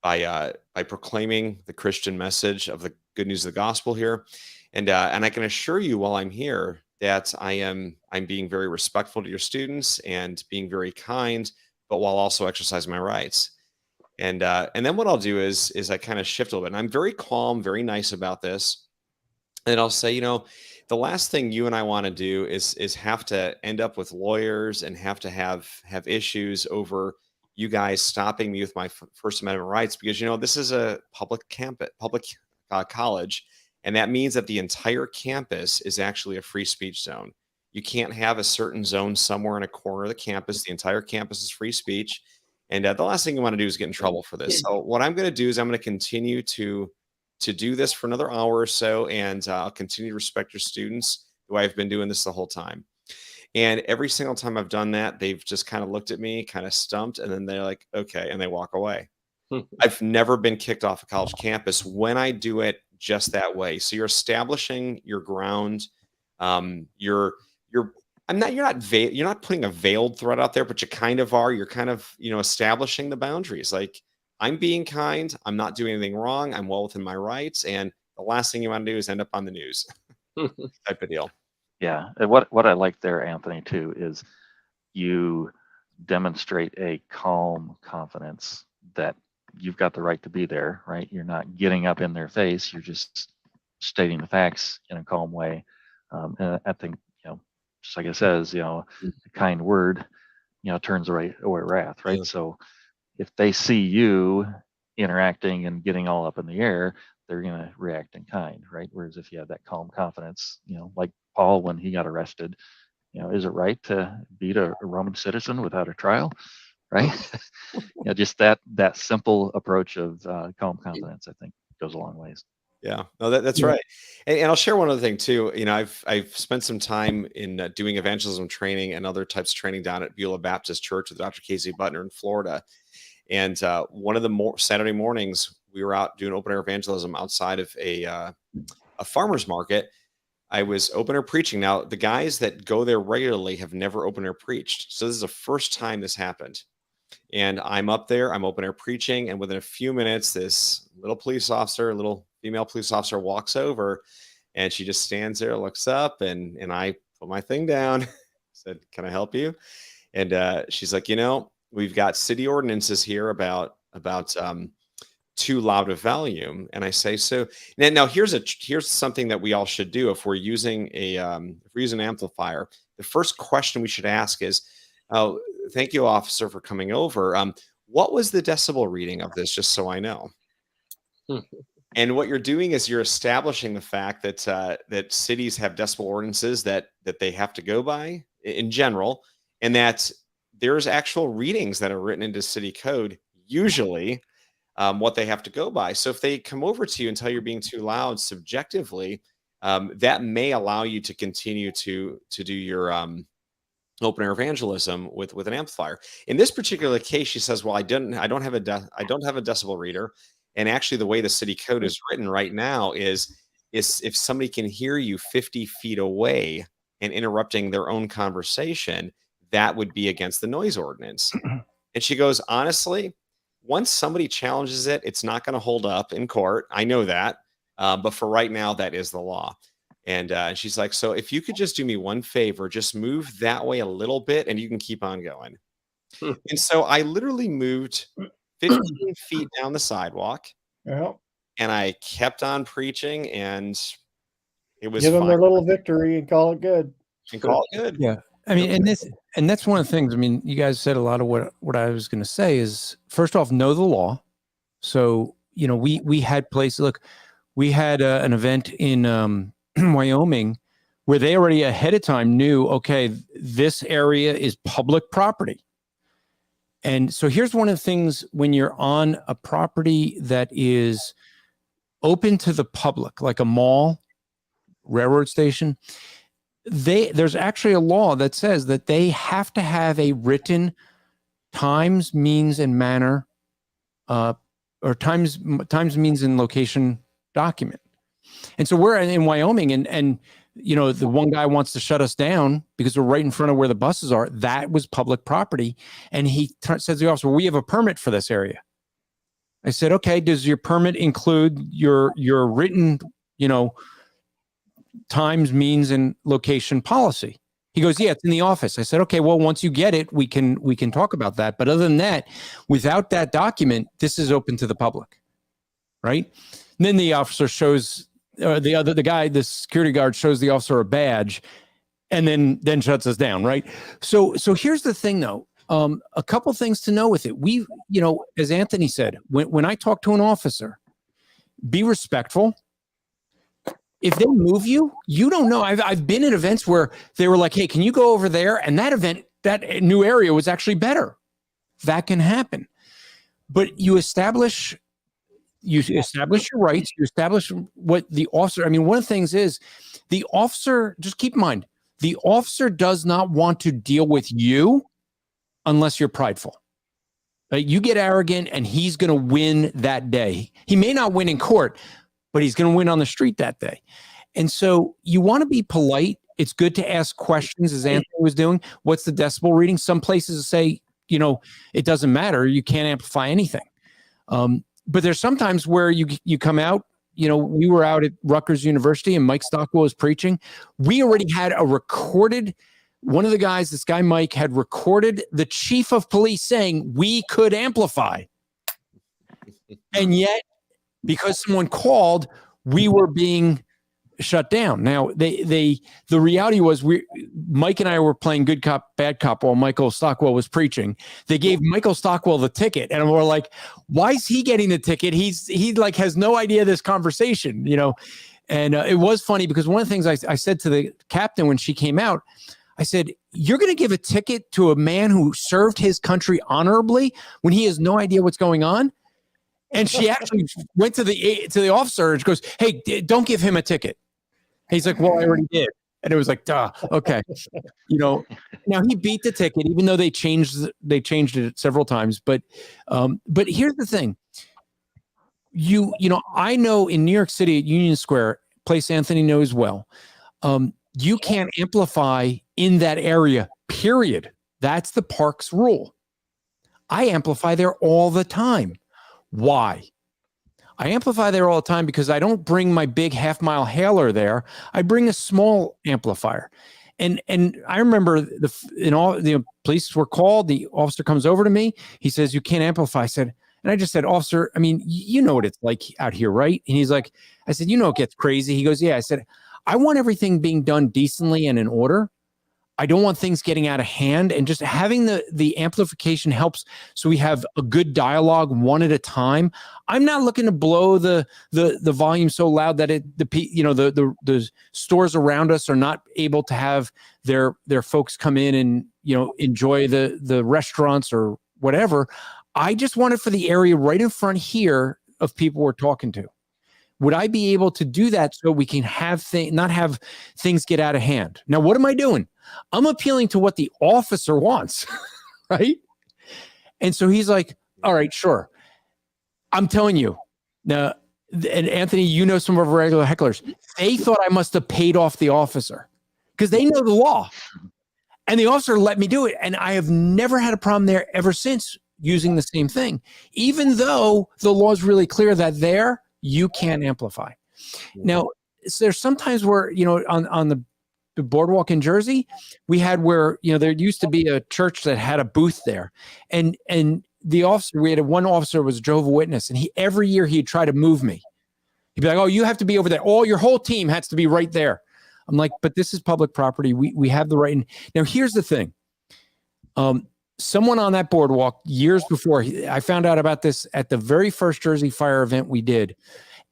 B: proclaiming the Christian message of the good news of the gospel here, and I can assure you while I'm here that I'm being very respectful to your students and being very kind, but while also exercising my rights. And then what I'll do is I kind of shift a little bit, and I'm very calm, very nice about this, and I'll say, the last thing you and I want to do is have to end up with lawyers and have to have issues over you guys stopping me with my First Amendment rights, because this is a public college, and that means that the entire campus is actually a free speech zone. You can't have a certain zone somewhere in a corner of the campus. The entire campus is free speech, and the last thing you want to do is get in trouble for this. So what I'm going to do is I'm going to continue to do this for another hour or so, and I'll continue to respect your students, who I've been doing this the whole time. And every single time I've done that, they've just kind of looked at me, kind of stumped, and then they're like, okay, and they walk away. I've never been kicked off a college campus when I do it just that way. So you're establishing your ground You're you're not putting a veiled threat out there, but you kind of are. You're kind of, establishing the boundaries. Like, I'm being kind. I'm not doing anything wrong. I'm well within my rights. And the last thing you want to do is end up on the news type of deal.
D: Yeah. And what I like there, Anthony, too, is you demonstrate a calm confidence that you've got the right to be there, right? You're not getting up in their face. You're just stating the facts in a calm way. And I think, just like it says, a kind word, turns away wrath, right?
B: Yeah.
D: So if they see you interacting and getting all up in the air, they're going to react in kind, right? Whereas if you have that calm confidence, like Paul, when he got arrested, is it right to beat a Roman citizen without a trial, right? Just that simple approach of calm confidence, I think, goes a long ways.
B: Yeah, no, that's right. And I'll share one other thing too. I've spent some time in doing evangelism training and other types of training down at Beulah Baptist Church with Dr. Casey Butner in Florida. And one of the Saturday mornings, we were out doing open air evangelism outside of a farmer's market. I was open air preaching. Now, the guys that go there regularly have never open air preached. So this is the first time this happened. And I'm up there, I'm open air preaching. And within a few minutes, this little female police officer walks over, and she just stands there, looks up, and I put my thing down, said, "Can I help you?" And she's like, "We've got city ordinances here about too loud of volume." And I say, "So now here's something that we all should do if we're using an amplifier. The first question we should ask is, oh, thank you, officer, for coming over. What was the decibel reading of this, just so I know?" And what you're doing is you're establishing the fact that cities have decibel ordinances that they have to go by in general, and that there's actual readings that are written into city code, usually what they have to go by. So if they come over to you and tell you're being too loud subjectively, that may allow you to continue to do your open air evangelism with an amplifier. In this particular case, she says, "Well, I don't have a decibel reader." And actually, the way the city code is written right now is if somebody can hear you 50 feet away and interrupting their own conversation, that would be against the noise ordinance. And she goes, "Honestly, once somebody challenges it, it's not going to hold up in court. I know that. But for right now, that is the law." And she's like, "So if you could just do me one favor, just move that way a little bit and you can keep on going." And so I literally moved 15 feet down the sidewalk, and I kept on preaching, and it was
F: give them
B: fine.
F: their little victory and call it good.
C: Yeah. I mean, and that's one of the things. I mean, you guys said a lot of what I was going to say is, first off, know the law. So, we had places, look, we had an event in Wyoming where they already ahead of time knew, okay, this area is public property. And so here's one of the things when you're on a property that is open to the public, like a mall, railroad station, there's actually a law that says that they have to have a written times, means, and manner, or times, means, and location document. And so we're in Wyoming, and the one guy wants to shut us down because we're right in front of where the buses are. That was public property. And he says to the officer, "We have a permit for this area." I said, "Okay, does your permit include your written, times, means, and location policy?" He goes, "Yeah, it's in the office." I said, "Okay, well, once you get it, we can talk about that. But other than that, without that document, this is open to the public." Right? And then the officer shows the security guard shows the officer a badge, and then shuts us down. Right. So here's the thing, though. A couple things to know with it. We, as Anthony said, when I talk to an officer, be respectful. If they move you, you don't know. I've been at events where they were like, "Hey, can you go over there?" And that event, that new area was actually better. That can happen. But you establish your rights. You establish what the officer, one of the things is the officer, just keep in mind, the officer does not want to deal with you unless you're prideful. You get arrogant and he's going to win that day. He may not win in court, but he's going to win on the street that day. And so you want to be polite It's good to ask questions, as Anthony was doing. What's the decibel reading? Some places say, it doesn't matter. You can't amplify anything. But there's sometimes where you come out, we were out at Rutgers University and Mike Stockwell was preaching. We already had a recorded, one of the guys, this guy Mike, had recorded the chief of police saying we could amplify. And yet, because someone called, we were being shut down. Now, the reality was Mike and I were playing good cop, bad cop while Michael Stockwell was preaching. They gave Michael Stockwell the ticket, and we're like, why is he getting the ticket? He like has no idea this conversation, And it was funny because one of the things I said to the captain when she came out, I said, you're going to give a ticket to a man who served his country honorably when he has no idea what's going on? And she actually went to the officer and she goes, hey, don't give him a ticket. He's like, well, I already did. And it was like, duh, okay. Now he beat the ticket, even though they changed it several times. But here's the thing. I know in New York City at Union Square, place Anthony knows well, you can't amplify in that area, period. That's the park's rule. I amplify there all the time. Why? I amplify there all the time because I don't bring my big half-mile hailer there. I bring a small amplifier. And I remember the police were called. The officer comes over to me. He says, you can't amplify. And I just said, officer, I mean, you know what it's like out here, right? And he's like, I said, it gets crazy. He goes, yeah. I said, I want everything being done decently and in order. I don't want things getting out of hand, and just having the amplification helps so we have a good dialogue one at a time. I'm not looking to blow the volume so loud that the stores around us are not able to have their folks come in and enjoy the restaurants or whatever. I just want it for the area right in front here of people we're talking to. Would I be able to do that so we can not have things get out of hand? Now, what am I doing? I'm appealing to what the officer wants, right? And so he's like, all right, sure. I'm telling you. Now, and Anthony, some of our regular hecklers, they thought I must have paid off the officer because they know the law. And the officer let me do it. And I have never had a problem there ever since using the same thing, even though the law is really clear that there you can't amplify. Now, so there's sometimes where, on the boardwalk in Jersey, we had where, there used to be a church that had a booth there. And the officer, we had one officer was a Jehovah's Witness, and every year he'd try to move me. He'd be like, oh, you have to be over there. Your whole team has to be right there. I'm like, but this is public property. We have the right. And now here's the thing. Someone on that boardwalk years before, I found out about this at the very first Jersey Fire event we did.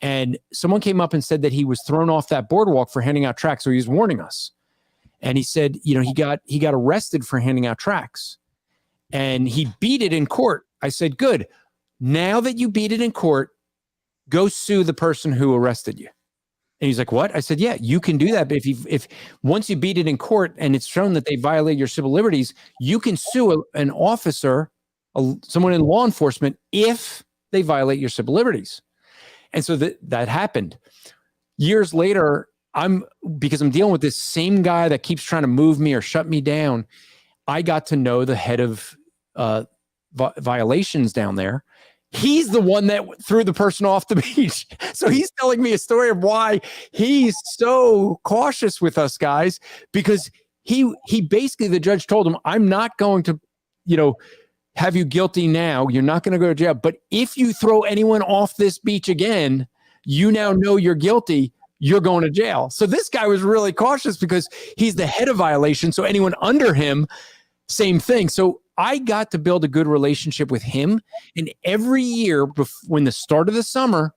C: And someone came up and said that he was thrown off that boardwalk for handing out tracts. So he was warning us. And he said, he got arrested for handing out tracts. And he beat it in court. I said, good. Now that you beat it in court, go sue the person who arrested you. And he's like, what? I said, yeah, you can do that. But if once you beat it in court and it's shown that they violate your civil liberties, you can sue an officer, someone in law enforcement, if they violate your civil liberties. And so that happened. Years later, because I'm dealing with this same guy that keeps trying to move me or shut me down, I got to know the head of violations down there. He's the one that threw the person off the beach. So he's telling me a story of why he's so cautious with us guys, because he basically, the judge told him, I'm not going to, have you guilty now. You're not going to go to jail. But if you throw anyone off this beach again, you now know you're guilty. You're going to jail. So this guy was really cautious because he's the head of violation. So anyone under him, same thing. So I got to build a good relationship with him. And every year when the start of the summer,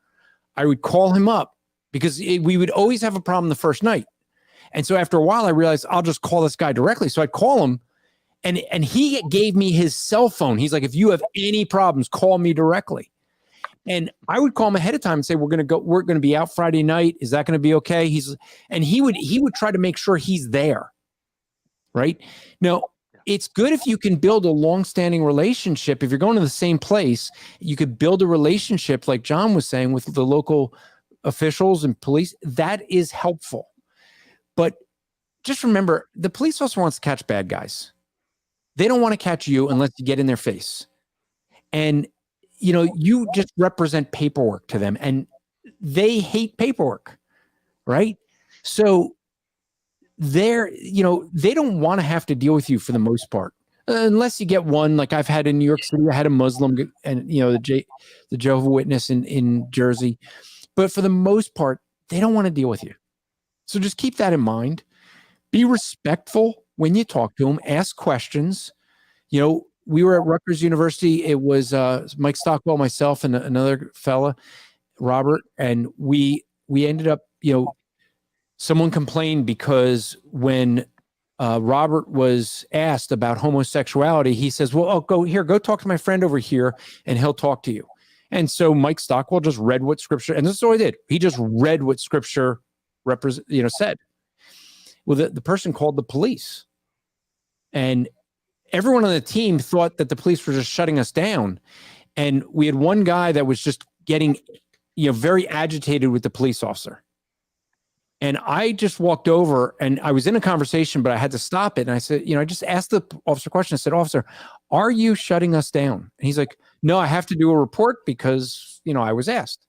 C: I would call him up because we would always have a problem the first night. And so after a while, I realized I'll just call this guy directly. So I'd call him and he gave me his cell phone. He's like, if you have any problems, call me directly. And I would call him ahead of time and say, we're going to be out Friday night. Is that going to be okay? He would try to make sure he's there. Right now, it's good if you can build a long-standing relationship. If you're going to the same place, you could build a relationship, like John was saying, with the local officials and police. That is helpful. But just remember, the police officer wants to catch bad guys. They don't want to catch you unless you get in their face. And, you just represent paperwork to them, and they hate paperwork, right? So they don't want to have to deal with you for the most part, unless you get one like I've had in New York City. I had a Muslim and, the Jehovah's Witness in Jersey. But for the most part, they don't want to deal with you. So just keep that in mind. Be respectful when you talk to them. Ask questions. We were at Rutgers University. It was Mike Stockwell, myself, and another fella, Robert, and we ended up, someone complained because when Robert was asked about homosexuality, he says, well, go talk to my friend over here, and he'll talk to you. And so Mike Stockwell just read what Scripture, and this is what he did. He just read what Scripture said. Well, the person called the police, and everyone on the team thought that the police were just shutting us down. And we had one guy that was just getting, very agitated with the police officer. And I just walked over, and I was in a conversation, but I had to stop it. And I said, I just asked the officer a question. I said, officer, are you shutting us down? And he's like, no, I have to do a report because, I was asked.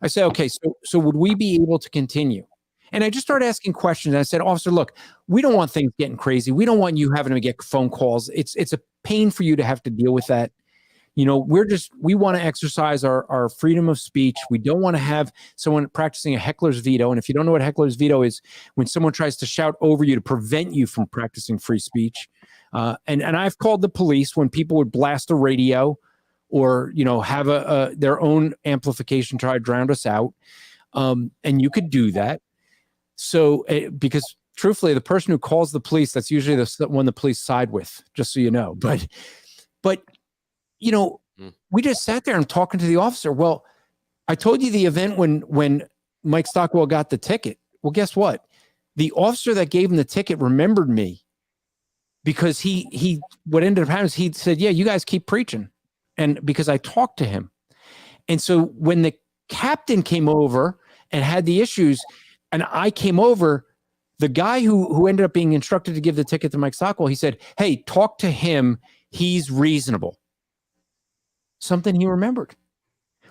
C: I said, okay, so would we be able to continue? And I just started asking questions. And I said, officer, look, we don't want things getting crazy. We don't want you having to get phone calls. It's a pain for you to have to deal with that. We want to exercise our freedom of speech. We don't want to have someone practicing a heckler's veto. And if you don't know what heckler's veto is, when someone tries to shout over you to prevent you from practicing free speech. And I've called the police when people would blast a radio or, have their own amplification try to drown us out. And you could do that. So, because truthfully, the person who calls the police, that's usually the one the police side with, just so you know. But we just sat there and talking to the officer. Well, I told you the event when Mike Stockwell got the ticket. Well, guess what? The officer that gave him the ticket remembered me because what ended up happening is he said, yeah, you guys keep preaching. And because I talked to him. And so when the captain came over and had the issues, and I came over, the guy who ended up being instructed to give the ticket to Mike Stockwell, he said, hey, talk to him. He's reasonable. Something he remembered.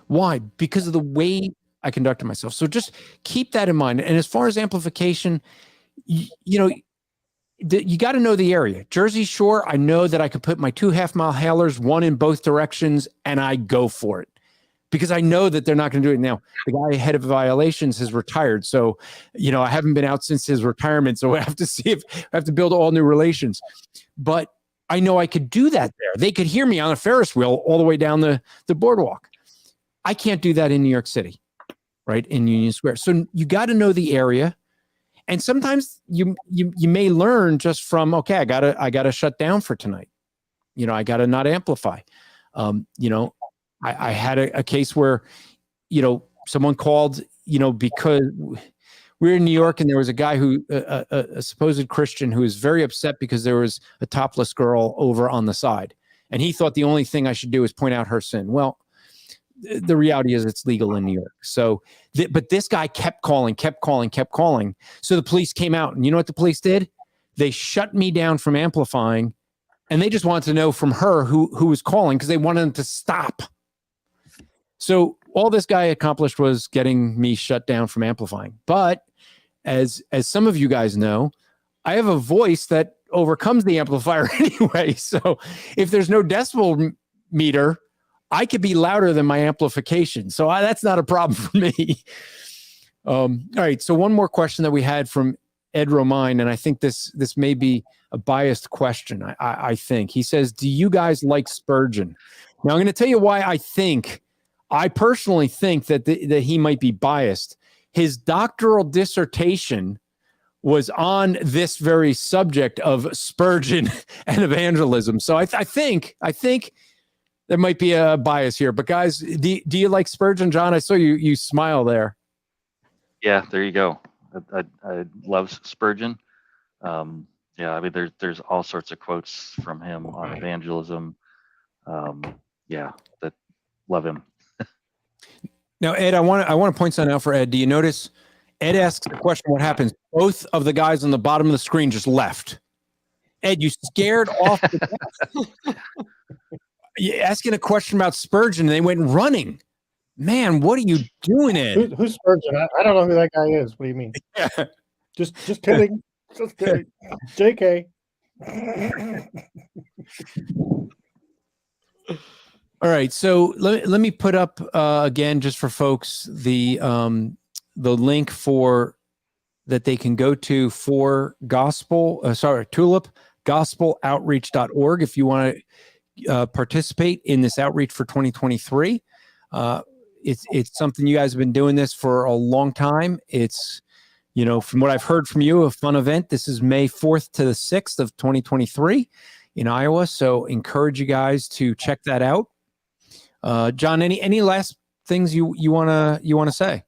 C: Why? Because of the way I conducted myself. So just keep that in mind. And as far as amplification, you got to know the area. Jersey Shore, I know that I could put my 2 half-mile hailers, one in both directions, and I go for it. Because I know that they're not going to do it now. The guy head of violations has retired. So, I haven't been out since his retirement. So I have to see if I have to build all new relations. But I know I could do that there. They could hear me on a Ferris wheel all the way down the boardwalk. I can't do that in New York City, right? In Union Square. So you got to know the area. And sometimes you may learn just from, okay, I gotta shut down for tonight. I gotta not amplify. I had a case where, someone called, because we were in New York and there was a guy who, a supposed Christian who was very upset because there was a topless girl over on the side. And he thought the only thing I should do is point out her sin. Well, the reality is it's legal in New York. So, but this guy kept calling. So the police came out, and you know what the police did? They shut me down from amplifying, and they just wanted to know from her who was calling because they wanted him to stop. So all this guy accomplished was getting me shut down from amplifying. But as some of you guys know, I have a voice that overcomes the amplifier anyway. So if there's no decibel meter, I could be louder than my amplification. So that's not a problem for me. All right. So one more question that we had from Ed Romine, and I think this may be a biased question. I think he says, "Do you guys like Spurgeon?" Now I'm going to tell you why I personally think that he might be biased. His doctoral dissertation was on this very subject of Spurgeon and evangelism. So I think there might be a bias here. But guys, do you like Spurgeon, John? I saw you smile there.
D: Yeah, there you go. I love Spurgeon. Yeah, I mean, there's all sorts of quotes from him on evangelism. Love him.
C: Now, Ed, I want to point something out for Ed. Do you notice Ed asks the question, what happens? Both of the guys on the bottom of the screen just left. Ed, you scared off the You're asking a question about Spurgeon, and they went running. Man, what are you doing, Ed?
F: Who's Spurgeon? I don't know who that guy is. What do you mean?
C: Yeah.
F: Just kidding. Just kidding. JK.
C: All right, so let me put up again, just for folks, the link for that they can go to for Tulip gospeloutreach.org if you want to participate in this outreach for 2023. It's something you guys have been doing this for a long time. It's, from what I've heard from you, a fun event. This is May 4th to the 6th of 2023 in Iowa. So encourage you guys to check that out. John, any last things you want to say?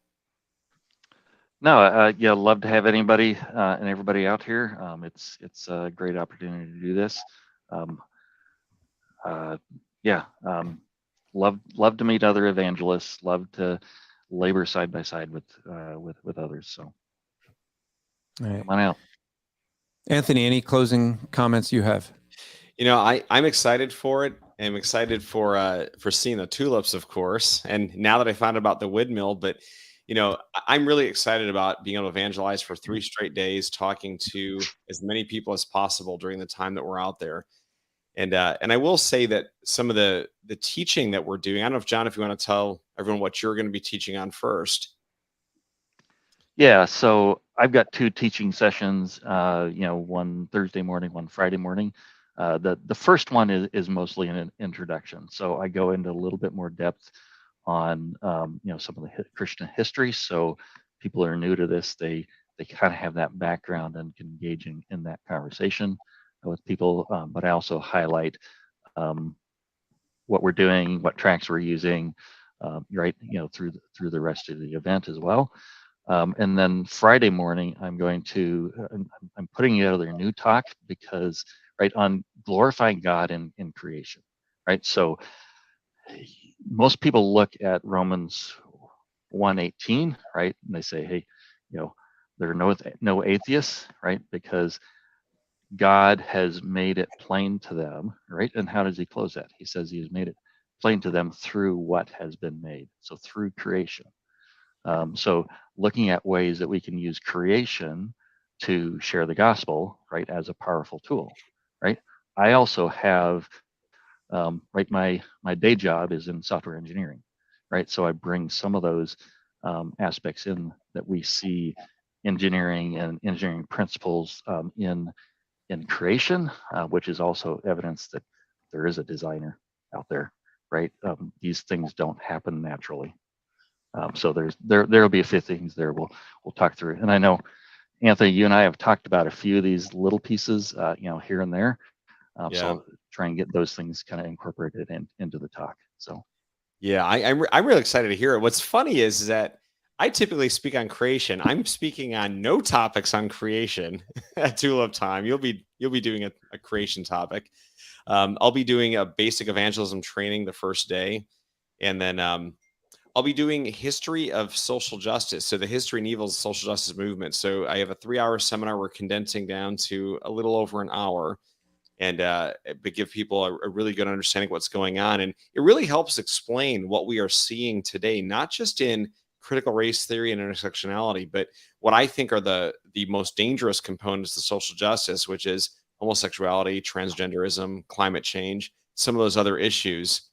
D: No, love to have anybody and everybody out here. It's a great opportunity to do this. Love to meet other evangelists. Love to labor side by side with others. So,
C: all right.
D: Come on out.
C: Anthony, any closing comments you have?
B: I'm excited for it. I'm excited for seeing the tulips, of course. And now that I found out about the windmill, but I'm really excited about being able to evangelize for 3 straight days, talking to as many people as possible during the time that we're out there. And I will say that some of the teaching that we're doing, I don't know if John, if you want to tell everyone what you're going to be teaching on first.
D: Yeah, so I've got 2 teaching sessions, one Thursday morning, one Friday morning. The first one is mostly an introduction. So I go into a little bit more depth on, some of the Christian history. So people are new to this, they kind of have that background and can engage in that conversation with people. But I also highlight what we're doing, what tracks we're using, through the rest of the event as well. And then Friday morning, I'm putting together a new talk because on glorifying God in creation, right? So most people look at Romans 1:18, right? And they say, hey, there are no atheists, right? Because God has made it plain to them, right? And how does he close that? He says he has made it plain to them through what has been made. So through creation. So looking at ways that we can use creation to share the gospel, right, as a powerful tool, right? I also have, my day job is in software engineering, right? So I bring some of those aspects in that we see engineering and engineering principles in creation, which is also evidence that there is a designer out there, right? These things don't happen naturally. So there'll be a few things there we'll talk through. And I know, Anthony, you and I have talked about a few of these little pieces, here and there. So I'll try and get those things kind of incorporated into the talk. So,
B: yeah, I'm really excited to hear it. What's funny is that I typically speak on creation. I'm speaking on no topics on creation at Tulip Time. You'll be doing a creation topic. I'll be doing a basic evangelism training the first day, and then I'll be doing history of social justice. So the history and evils of social justice movement. So I have a 3-hour seminar we're condensing down to a little over an hour, and but give people a really good understanding of what's going on. And it really helps explain what we are seeing today, not just in critical race theory and intersectionality, but what I think are the most dangerous components of social justice, which is homosexuality, transgenderism, climate change, some of those other issues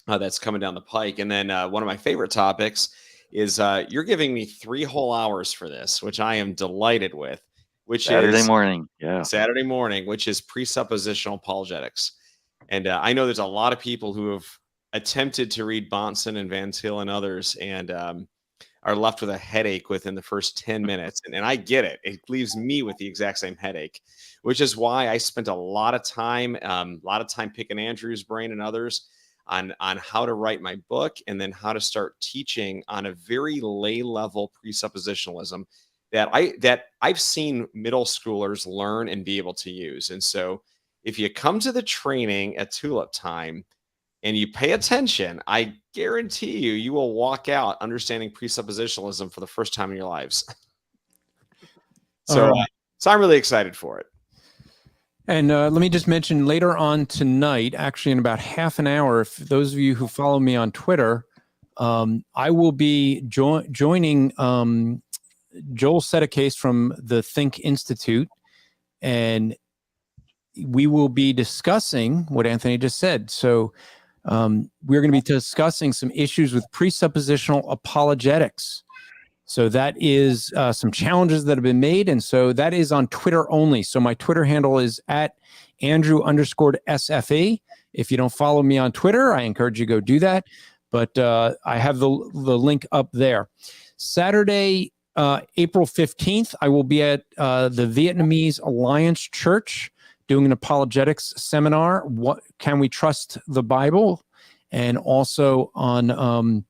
B: that's coming down the pike. And then one of my favorite topics is you're giving me 3 whole hours for this, which I am delighted with, which
D: Saturday
B: is
D: morning,
B: which is presuppositional apologetics. And I know there's a lot of people who have attempted to read Bahnsen and Van Til and others and are left with a headache within the first 10 minutes. And I get it. It leaves me with the exact same headache, which is why I spent a lot of time picking Andrew's brain and others on how to write my book, and then how to start teaching on a very lay level presuppositionalism that I've seen middle schoolers learn and be able to use. And so if you come to the training at Tulip Time, and you pay attention, I guarantee you will walk out understanding presuppositionalism for the first time in your lives. So I'm really excited for it.
C: And let me just mention later on tonight, actually in about half an hour, if those of you who follow me on Twitter, I will be joining Joel Sedecase from the Think Institute, and we will be discussing what Anthony just said. So we're going to be discussing some issues with presuppositional apologetics. So that is some challenges that have been made. And so that is on Twitter only. So my Twitter handle is at Andrew_SFA. If you don't follow me on Twitter, I encourage you to go do that. But I have the link up there. Saturday, April 15th, I will be at the Vietnamese Alliance Church doing an apologetics seminar. What can we trust the Bible? And also on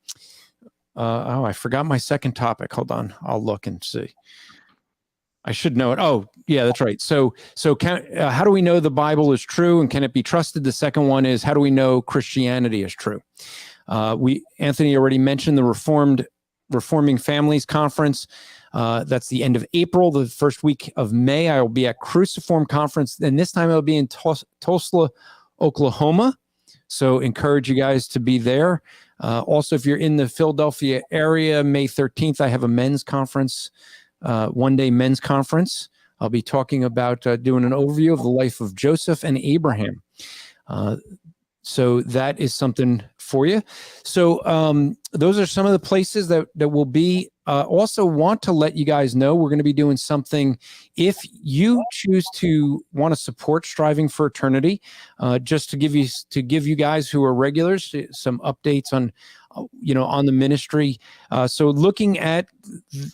C: I forgot my second topic. Hold on. I'll look and see. I should know it. Oh, yeah, that's right. So how do we know the Bible is true and can it be trusted? The second one is, how do we know Christianity is true? Anthony already mentioned the Reforming Families Conference. That's the end of April. The first week of May, I will be at Cruciform Conference, and this time I'll be in Tulsa, Oklahoma. So encourage you guys to be there. Also, if you're in the Philadelphia area, May 13th, I have a men's conference, one-day men's conference. I'll be talking about doing an overview of the life of Joseph and Abraham. So that is something for you. So those are some of the places that will be. Also want to let you guys know we're going to be doing something. If you choose to want to support Striving for Eternity, just to give you guys who are regulars some updates on on the ministry. So looking at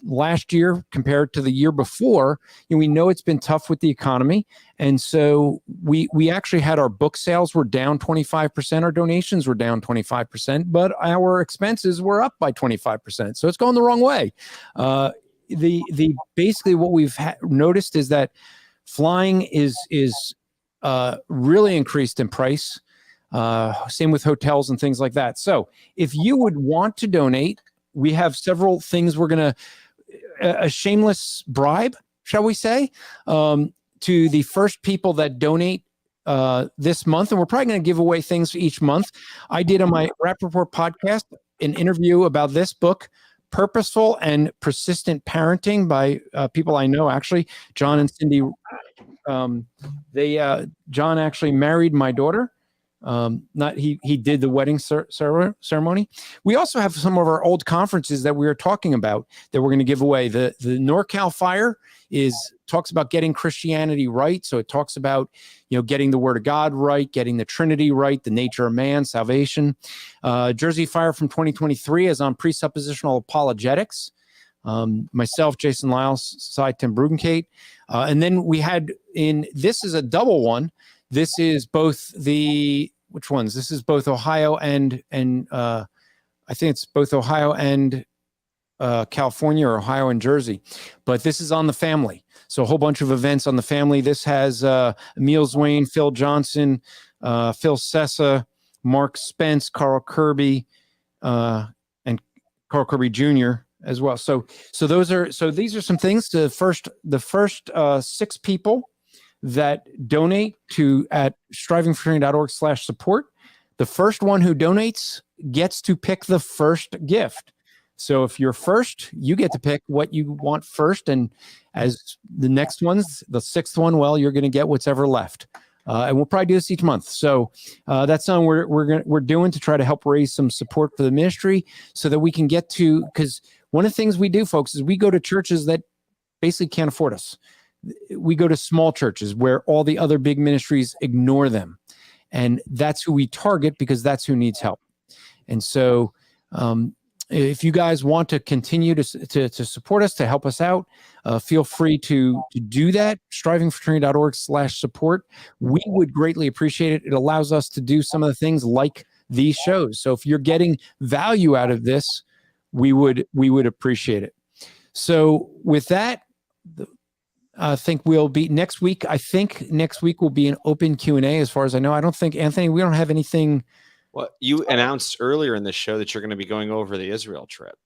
C: last year compared to the year before, we know it's been tough with the economy. And so we actually had our book sales were down 25%, our donations were down 25%, but our expenses were up by 25%. So it's going the wrong way. The basically what we've noticed is that flying is really increased in price. Same with hotels and things like that. So if you would want to donate, we have several things we're going to, a shameless bribe, shall we say, to the first people that donate this month. And we're probably going to give away things each month. I did on my Rappaport podcast an interview about this book, Purposeful and Persistent Parenting, by people I know, actually. John and Cindy, John actually married my daughter. He did the wedding ceremony. We also have some of our old conferences that we were talking about that we're going to give away. The NorCal Fire talks about getting Christianity right. So it talks about, getting the Word of God right, getting the Trinity right, the nature of man, salvation. Jersey Fire from 2023 is on presuppositional apologetics. Myself, Jason Lyles, Cy Tim Brugenkate. And then we had this is a double one. This is both which ones? This is both Ohio and I think it's both Ohio and California, or Ohio and Jersey. But this is on the family. So a whole bunch of events on the family. This has Emil Zwane, Phil Johnson, Phil Sessa, Mark Spence, Carl Kirby, and Carl Kirby Jr. as well. So these are some things. The first 6 people that donate at strivingforeternity.org/support. The first one who donates gets to pick the first gift. So if you're first, you get to pick what you want first. And as the next ones, the 6th one, well, you're going to get what's ever left. And we'll probably do this each month. So that's something we're doing to try to help raise some support for the ministry so that we can get to, because one of the things we do, folks, is we go to churches that basically can't afford us. We go to small churches where all the other big ministries ignore them. And that's who we target because that's who needs help. And so if you guys want to continue to support us, to help us out, feel free to do that. strivingforeternity.org/support. We would greatly appreciate it. It allows us to do some of the things like these shows. So if you're getting value out of this, we would appreciate it. So with that, I think we'll be next week. I think next week will be an open Q&A as far as I know. I don't think, Anthony, we don't have anything
B: Well, you announced earlier in the show that you're going to be going over the Israel trip.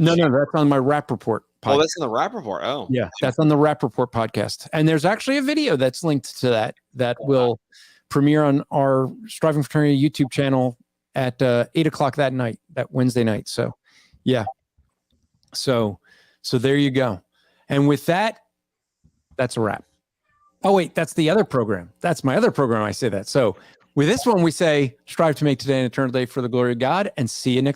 C: No, that's on my Rap Report podcast.
B: Oh, that's on the Rap Report. Oh,
C: yeah, that's on the Rap Report podcast. And there's actually a video that's linked to that will premiere on our Striving Fraternity YouTube channel at 8:00 that night, that Wednesday night. So, yeah. So there you go. And with that, that's a wrap. Oh, wait, that's the other program. That's my other program. I say that. So with this one, we say, strive to make today an eternal day for the glory of God, and see you next